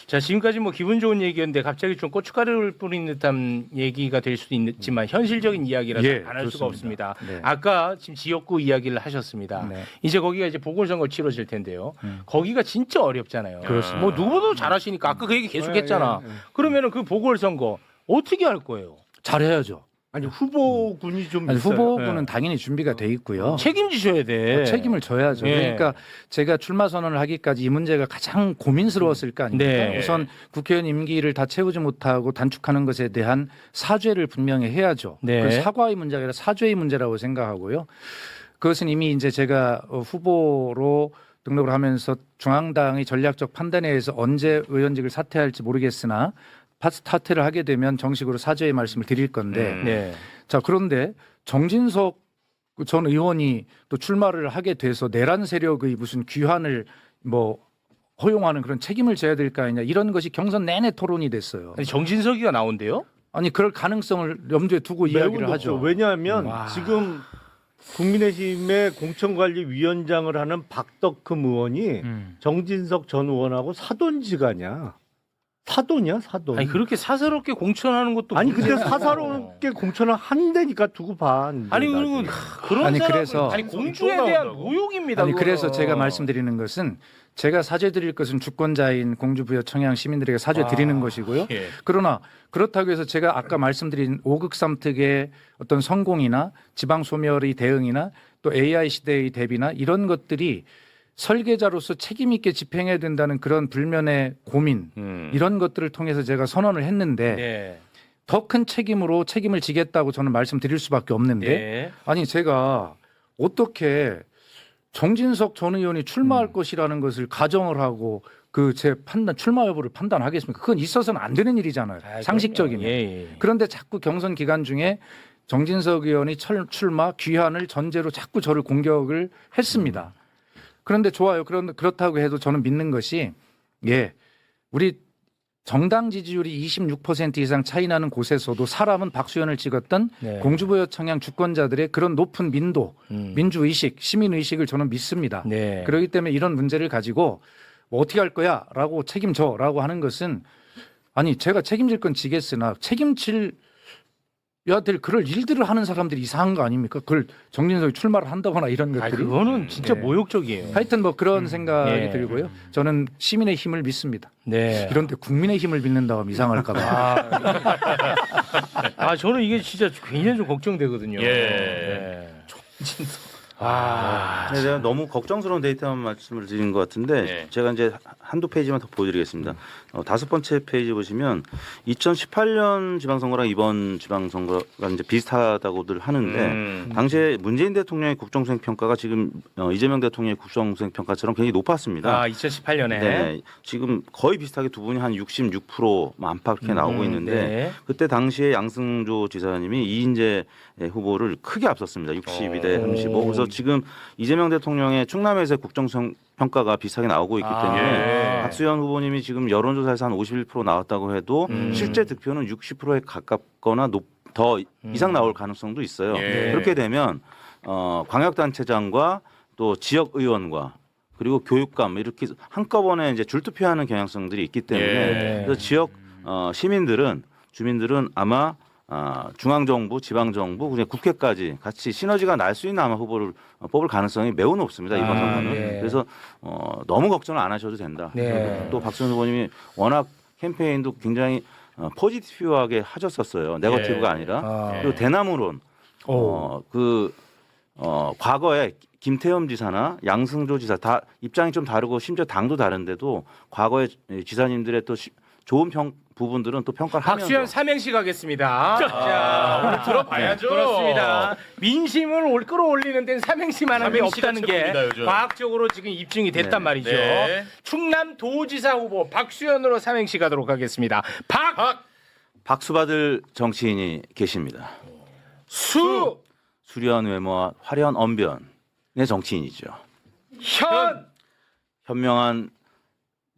자, 지금까지 뭐 기분 좋은 얘기였는데 갑자기 좀 고춧가루를 뿌린 듯한 얘기가 될 수도 있지만 현실적인 이야기라서 예, 안 할 수가 그렇습니다. 없습니다. 네. 아까 지금 지역구 이야기를 하셨습니다. 네. 이제 거기가 이제 보궐선거 치러질 텐데요. 거기가 진짜 어렵잖아요. 그렇습니다. 뭐 누구보다 잘하시니까 아까 그 얘기 계속했잖아. 그러면은 그 보궐선거 어떻게 할 거예요? 잘해야죠. 아니 후보군이 좀 아니, 있어요. 후보군은 당연히 준비가 돼 있고요. 책임지셔야 돼. 책임을 져야죠. 예. 그러니까 제가 출마 선언을 하기까지 이 문제가 가장 고민스러웠을 거 아닙니까? 네. 우선 국회의원 임기를 다 채우지 못하고 단축하는 것에 대한 사죄를 분명히 해야죠. 네. 그 사과의 문제가 아니라 사죄의 문제라고 생각하고요. 그것은 이미 이제 제가 후보로 등록을 하면서 중앙당의 전략적 판단에 의해서 언제 의원직을 사퇴할지 모르겠으나 사퇴를 하게 되면 정식으로 사죄의 말씀을 드릴 건데 네. 자 그런데 정진석 전 의원이 또 출마를 하게 돼서 내란 세력의 무슨 귀환을 뭐 허용하는 그런 책임을 져야 될 거 아니냐 이런 것이 경선 내내 토론이 됐어요. 아니, 정진석이가 나온대요? 아니 그럴 가능성을 염두에 두고 매우 이야기를 높죠. 하죠. 왜냐하면 와. 지금 국민의힘의 공천관리위원장을 하는 박덕흠 의원이 정진석 전 의원하고 사돈지간이야. 사돈이야, 사돈. 아니 그렇게 사사롭게 공천하는 것도 아니 근데 문제고. 사사롭게 공천을 한다니까 두고 봐. 이제 아니 그리고 나중에. 그런 아니, 사람은 그래서- 아니 공주에 대한 모욕입니다. 아니 그래서 그거는. 제가 말씀드리는 것은 제가 사죄 드릴 것은 주권자인 공주부여 청양 시민들에게 사죄 드리는 것이고요. 예. 그러나 그렇다고 해서 제가 아까 말씀드린 5극 3특의 어떤 성공이나 지방 소멸의 대응이나 또 AI 시대의 대비나 이런 것들이 설계자로서 책임 있게 집행해야 된다는 그런 불면의 고민 이런 것들을 통해서 제가 선언을 했는데 네. 더 큰 책임으로 책임을 지겠다고 저는 말씀드릴 수밖에 없는데 네. 아니 제가 어떻게 정진석 전 의원이 출마할 것이라는 것을 가정을 하고 그 제 판단 출마 여부를 판단하겠습니까? 그건 있어서는 안 되는 일이잖아요. 아, 상식적이면. 그럼요. 예, 예. 그런데 자꾸 경선 기간 중에 정진석 의원이 출마 귀환을 전제로 자꾸 저를 공격을 했습니다. 그런데 좋아요. 그렇다고 해도 저는 믿는 것이 예 우리 정당 지지율이 26% 이상 차이 나는 곳에서도 사람은 박수현을 찍었던 네. 공주부여 청양 주권자들의 그런 높은 민도, 민주의식, 시민의식을 저는 믿습니다. 네. 그렇기 때문에 이런 문제를 가지고 뭐 어떻게 할 거야 라고 책임져라고 하는 것은 아니 제가 책임질 건 지겠으나 책임질 야 될 그럴 일들을 하는 사람들이 이상한 거 아닙니까? 그걸 정진석이 출마를 한다거나 이런 아, 것들이 그거는 진짜 네. 모욕적이에요. 하여튼 뭐 그런 생각이 예. 들고요. 저는 시민의 힘을 믿습니다. 네. 이런데 국민의 힘을 믿는다고 하면 이상할까 봐. 아 저는 이게 진짜 굉장히 좀 걱정되거든요. 예. 네. 아, 네, 제가 너무 걱정스러운 데이터만 말씀을 드린 것 같은데 네. 제가 이제 한두 페이지만 더 보여드리겠습니다. 5번째 페이지 보시면 2018년 지방선거랑 이번 지방선거가 이제 비슷하다고들 하는데 당시에 문재인 대통령의 국정수행 평가가 지금 이재명 대통령의 국정수행 평가처럼 굉장히 높았습니다. 아 2018년에 네, 지금 거의 비슷하게 두 분이 한 66% 안팎 이렇게 나오고 있는데 네. 그때 당시에 양승조 지사님이 이인재 후보를 크게 앞섰습니다. 62대 35. 그래서 지금 이재명 대통령의 충남에서의 국정수행 평가가 비슷하게 나오고 있기 때문에 박수현 후보님이 지금 여론조사에서 한 51% 나왔다고 해도 실제 득표는 60%에 가깝거나 더 이상 나올 가능성도 있어요. 예. 그렇게 되면 광역단체장과 또 지역의원과 그리고 교육감 이렇게 한꺼번에 이제 줄투표하는 경향성들이 있기 때문에 예. 그래서 지역 주민들은 아마 중앙정부, 지방정부, 그냥 국회까지 같이 시너지가 날 수 있는 아마 후보를 뽑을 가능성이 매우 높습니다. 이번 선거는. 네. 그래서 너무 걱정을 안 하셔도 된다. 네. 또 박수현 후보님이 워낙 캠페인도 굉장히 포지티브하게 하셨었어요. 네거티브가 아니라. 그리고 대나무론 과거에 김태흠 지사나 양승조 지사 다 입장이 좀 다르고 심지어 당도 다른데도 과거에 지사님들의 또 좋은 부분들은 또 평가를 박수현 하면서 삼행시 가겠습니다. 자, 오늘 들어봐야죠. 그렇습니다. 민심을 끌어올리는 데는 삼행시만 하면 삼행시가 없다는 게 최고입니다, 요즘. 과학적으로 지금 입증이 됐단 말이죠. 네. 충남도지사 후보 박수현으로 삼행시 가도록 하겠습니다. 박수 받을 정치인이 계십니다. 수려한 외모와 화려한 언변의 정치인이죠. 현명한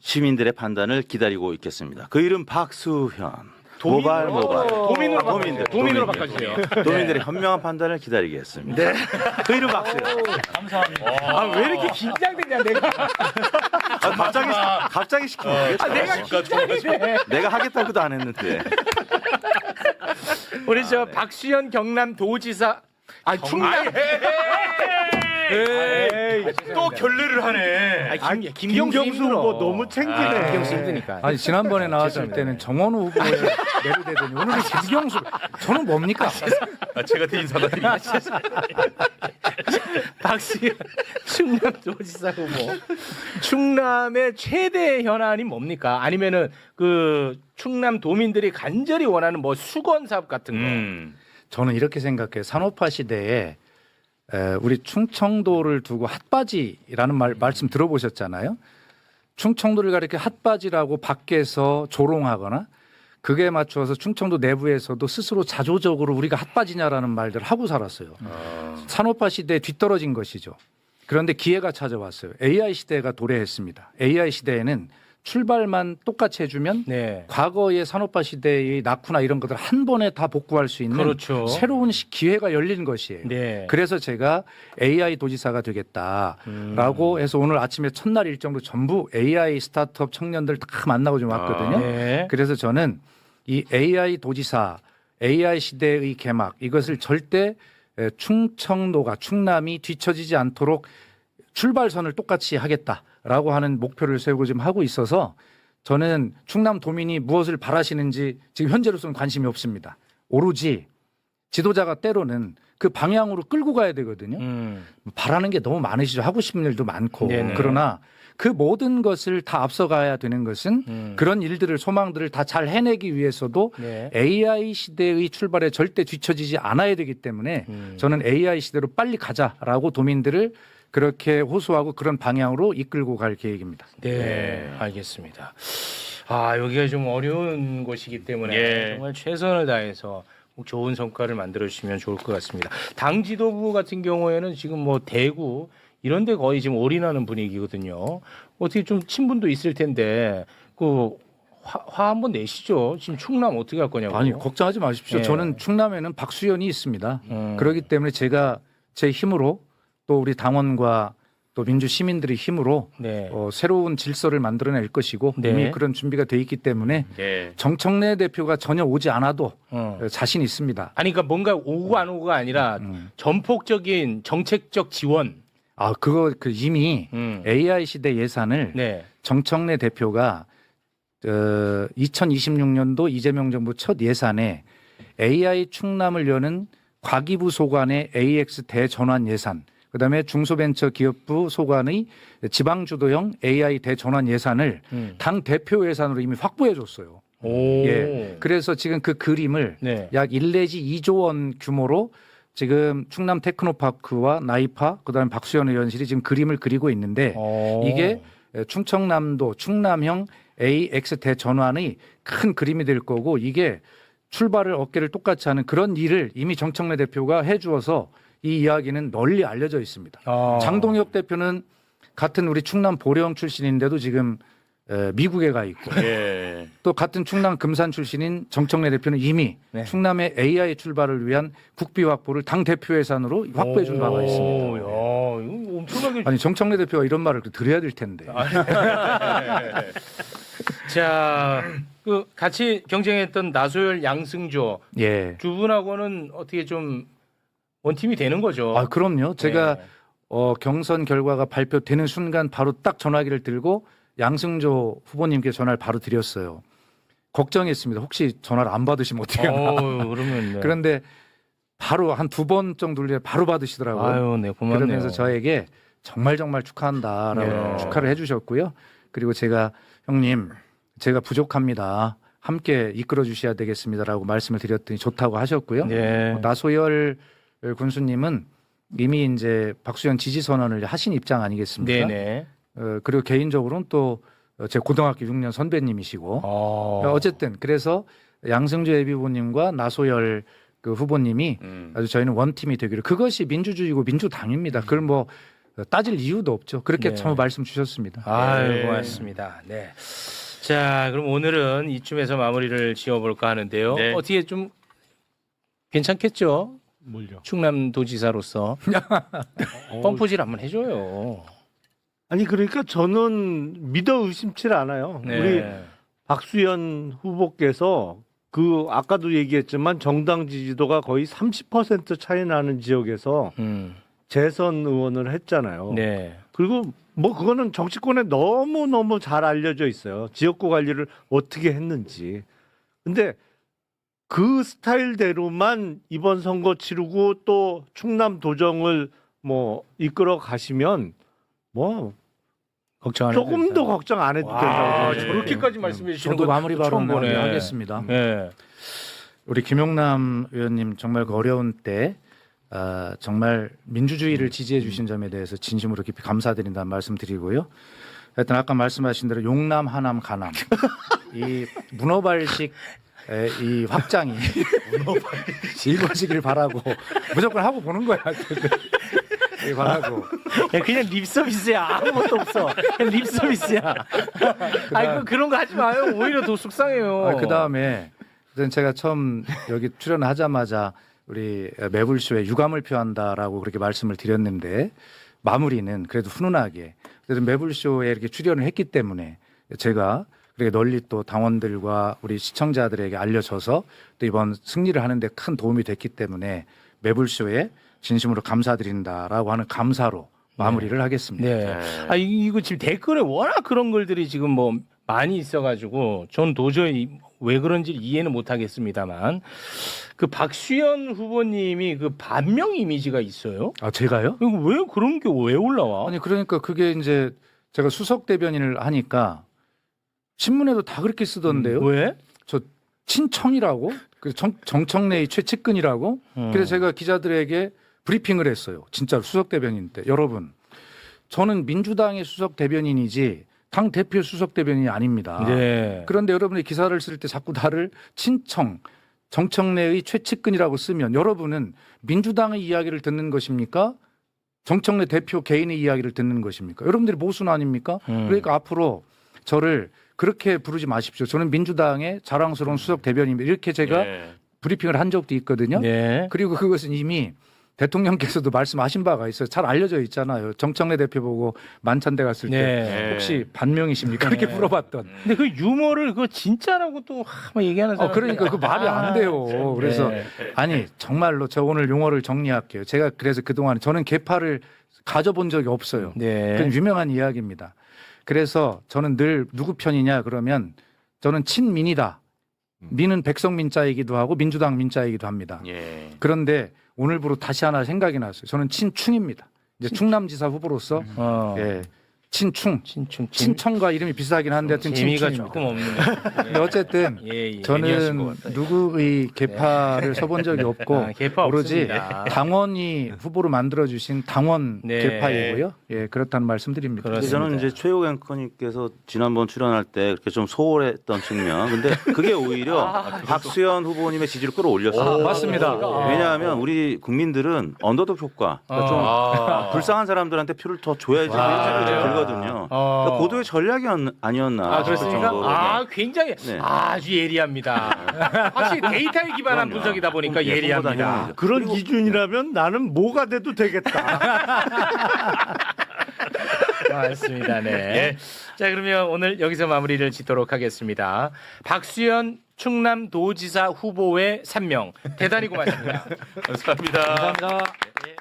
시민들의 판단을 기다리고 있겠습니다. 그 이름 박수현. 모발. 도민으로 바꿔주세요. 도민들의 현명한 판단을 기다리겠습니다. 그 이름 박수현. 아, 왜 이렇게 긴장되냐 내가. 갑자기 시키면 되겠죠. 내가 긴장돼. 내가 하겠다고도 안 했는데. 우리 저 박수현 경남도지사 충남. 또 결례를 하네. 김경수 후보 너무 챙기네. 김경수 힘드니까. 아니 지난번에 나왔을 때는 정원우 후보에 내로되더니 오늘은 김경수. 저는 뭡니까? 제가 대인 사과드립니다. 박수현 충남도지사 후보. 충남의 최대 현안이 뭡니까? 아니면은 그 충남 도민들이 간절히 원하는 뭐 수건 사업 같은 거. 저는 이렇게 생각해요. 산업화 시대에 우리 충청도를 두고 핫바지라는 말씀 들어보셨잖아요. 충청도를 가리켜 핫바지라고 밖에서 조롱하거나 그게 맞춰서 충청도 내부에서도 스스로 자조적으로 우리가 핫바지냐라는 말들을 하고 살았어요. 산업화 시대에 뒤떨어진 것이죠. 그런데 기회가 찾아왔어요. AI 시대가 도래했습니다. AI 시대에는 출발만 똑같이 해주면 과거의 산업화 시대의 낙후나 이런 것들 한 번에 다 복구할 수 있는 새로운 기회가 열린 것이에요. 그래서 제가 AI 도지사가 되겠다라고 해서 오늘 아침에 첫날 일정으로 전부 AI 스타트업 청년들 다 만나고 좀 왔거든요. 그래서 저는 이 AI 도지사, AI 시대의 개막 이것을 절대 충남이 뒤처지지 않도록 출발선을 똑같이 하겠다라고 하는 목표를 세우고 지금 하고 있어서 저는 충남 도민이 무엇을 바라시는지 지금 현재로서는 관심이 없습니다. 오로지 지도자가 때로는 그 방향으로 끌고 가야 되거든요. 바라는 게 너무 많으시죠. 하고 싶은 일도 많고. 그러나 그 모든 것을 다 앞서가야 되는 것은 그런 일들을 소망들을 다 잘 해내기 위해서도 AI 시대의 출발에 절대 뒤처지지 않아야 되기 때문에 저는 AI 시대로 빨리 가자라고 도민들을 그렇게 호소하고 그런 방향으로 이끌고 갈 계획입니다. 네, 알겠습니다. 아, 여기가 좀 어려운 곳이기 때문에 정말 최선을 다해서 꼭 좋은 성과를 만들어 주시면 좋을 것 같습니다. 당 지도부 같은 경우에는 지금 뭐 대구 이런 데 거의 지금 올인하는 분위기거든요. 어떻게 좀 친분도 있을 텐데 그 화 한번 내시죠. 지금 충남 어떻게 할 거냐고. 아니, 걱정하지 마십시오. 저는 충남에는 박수현이 있습니다. 그렇기 때문에 제가 제 힘으로 또 우리 당원과 또 민주 시민들의 힘으로 새로운 질서를 만들어낼 것이고 이미 그런 준비가 돼 있기 때문에 정청래 대표가 전혀 오지 않아도 자신 있습니다. 아니 그러니까 뭔가 오고 안 오고가 아니라 전폭적인 정책적 지원. 아, 그거 이미 AI 시대 예산을 정청래 대표가 2026년도 이재명 정부 첫 예산에 AI 충남을 여는 과기부 소관의 AX 대전환 예산, 그다음에 중소벤처기업부 소관의 지방주도형 AI 대전환 예산을 당 대표 예산으로 이미 확보해 줬어요. 그래서 지금 그 그림을 약 1 내지 2조 원 규모로 지금 충남 테크노파크와 나이파 그다음에 박수현 의원실이 지금 그림을 그리고 있는데 이게 충청남도 충남형 AX 대전환의 큰 그림이 될 거고 이게 출발을 어깨를 똑같이 하는 그런 일을 이미 정청래 대표가 해주어서 이 이야기는 널리 알려져 있습니다. 장동혁 대표는 같은 우리 충남 보령 출신인데도 지금 미국에 가 있고 또 같은 충남 금산 출신인 정청래 대표는 이미 충남의 AI 출발을 위한 국비 확보를 당 대표 예산으로 확보해 준 바가 있습니다. 엄청나게... 아니 정청래 대표가 이런 말을 드려야 될 텐데. 자, 그 같이 경쟁했던 나소열, 양승조 두 분하고는 어떻게 좀 원팀이 되는 거죠? 아, 그럼요. 제가 경선 결과가 발표되는 순간 바로 딱 전화기를 들고 양승조 후보님께 전화를 바로 드렸어요. 걱정했습니다. 혹시 전화를 안 받으시면 어떻게 하나. 그러면 그런데 바로 한 2번 정도 바로 받으시더라고요. 아유, 고맙네요. 그러면서 저에게 정말 축하한다라고 축하를 해주셨고요. 그리고 제가 형님 제가 부족합니다. 함께 이끌어 주셔야 되겠습니다라고 말씀을 드렸더니 좋다고 하셨고요. 네. 나소열 군수님은 이미 이제 박수현 지지 선언을 하신 입장 아니겠습니까? 네네. 그리고 개인적으로는 또 제 고등학교 6년 선배님이시고 어쨌든 그래서 양승조 예비후보님과 나소열 그 후보님이 아주 저희는 원팀이 되기로 그것이 민주주의고 민주당입니다. 그걸 뭐 따질 이유도 없죠. 그렇게 네. 참 말씀 주셨습니다. 아유, 고맙습니다. 네. 자, 그럼 오늘은 이쯤에서 마무리를 지어볼까 하는데요. 네. 어떻게 좀 괜찮겠죠? 뭘요? 충남도지사로서 펌프질 한번 해줘요. 아니 그러니까 저는 믿어 의심치 않아요. 네. 우리 박수현 후보께서 그 아까도 얘기했지만 정당 지지도가 거의 30% 차이 나는 지역에서 재선 의원을 했잖아요. 네. 그리고 뭐 그거는 정치권에 너무 잘 알려져 있어요. 지역구 관리를 어떻게 했는지. 근데 그 스타일대로만 이번 선거 치르고 또 충남 도정을 뭐 이끌어 가시면 뭐 걱정 안 해도 조금 된다. 더 걱정 안 해도 된다고. 아, 생각해요. 저렇게까지 말씀해 주시는 저도 건 마무리 처음 발언 보네. 하겠습니다. 네. 우리 김용남 의원님 정말 그 어려운 때 정말 민주주의를 지지해 주신 점에 대해서 진심으로 깊이 감사드린다는 말씀드리고요. 하여튼 아까 말씀하신 대로 용남, 하남, 가남 이 문어발식 이 확장이 이루어지기를 바라고 무조건 하고 보는 거야. 바라고. 야, 그냥 립 서비스야. 아무것도 없어. 그냥 립 서비스야. 아이 그런 거 하지 마요. 오히려 더 속상해요. 그 다음에 제가 처음 여기 출연하자마자 우리 매불쇼에 유감을 표한다라고 그렇게 말씀을 드렸는데 마무리는 그래도 훈훈하게 그래도 매불쇼에 이렇게 출연을 했기 때문에 제가 그렇게 널리 또 당원들과 우리 시청자들에게 알려져서 또 이번 승리를 하는데 큰 도움이 됐기 때문에 매불쇼에 진심으로 감사드린다라고 하는 감사로 마무리를 하겠습니다. 네. 아 이거 지금 댓글에 워낙 그런 글들이 지금 뭐 많이 있어가지고 전 도저히 왜 그런지 이해는 못하겠습니다만 그 박수현 후보님이 그 반명 이미지가 있어요. 아 제가요? 이거 왜 그런 게 왜 올라와? 아니 그러니까 그게 이제 제가 수석 대변인을 하니까 신문에도 다 그렇게 쓰던데요. 왜? 저 친청이라고 그 정청래의 최측근이라고 그래서 제가 기자들에게 브리핑을 했어요. 진짜로 수석 대변인 때 여러분 저는 민주당의 수석 대변인이지 당 대표 수석 대변인이 아닙니다. 네. 그런데 여러분이 기사를 쓸 때 자꾸 나를 친청 정청래의 최측근이라고 쓰면 여러분은 민주당의 이야기를 듣는 것입니까? 정청래 대표 개인의 이야기를 듣는 것입니까? 여러분들이 모순 아닙니까? 그러니까 앞으로 저를 그렇게 부르지 마십시오. 저는 민주당의 자랑스러운 수석 대변인입니다. 이렇게 제가 브리핑을 한 적도 있거든요. 네. 그리고 그것은 이미 대통령께서도 말씀하신 바가 있어요. 잘 알려져 있잖아요. 정청래 대표 보고 만찬대 갔을 때 혹시 반명이십니까? 그렇게 물어봤던. 근데 그 유머를 그거 진짜라고 또 막 얘기하는 사람. 그러니까 그 말이 안 돼요. 그래서 아니 정말로 저 오늘 용어를 정리할게요. 제가 그래서 그동안 저는 계파를 가져본 적이 없어요. 그건 유명한 이야기입니다. 그래서 저는 늘 누구 편이냐 그러면 저는 친민이다. 민은 백성민자이기도 하고 민주당 민자이기도 합니다. 그런데 오늘부로 다시 하나 생각이 났어요. 저는 친충입니다. 이제 충남지사 후보로서 친청과 이름이 비슷하긴 한데 하여튼 재미가 친충입니다. 조금 없는. 근데 어쨌든 저는 누구의 계파를 써본 적이 없고 계파 오로지 없습니다. 당원이 후보로 만들어주신 당원 계파이고요. 예, 그렇다는 말씀드립니다. 근데 저는 이제 최욱 앵커님께서 지난번 출연할 때 그렇게 좀 소홀했던 측면. 근데 그게 오히려 박수현 후보님의 지지를 끌어올렸어요. 맞습니다. 왜냐하면 우리 국민들은 언더독 효과, 그러니까 좀 불쌍한 사람들한테 표를 더 줘야지 들거든요. 그러니까 고도의 전략이 아니었나 싶을 그렇습니까? 정도로. 굉장히 아주 예리합니다. 확실히 데이터에 기반한 분석이다 보니까 예리합니다. 그런 기준이라면 나는 뭐가 돼도 되겠다. 맞습니다. 네. 자, 그러면 오늘 여기서 마무리를 짓도록 하겠습니다. 박수현 충남도지사 후보의 3명 대단히 고맙습니다. 감사합니다. 감사합니다. 네.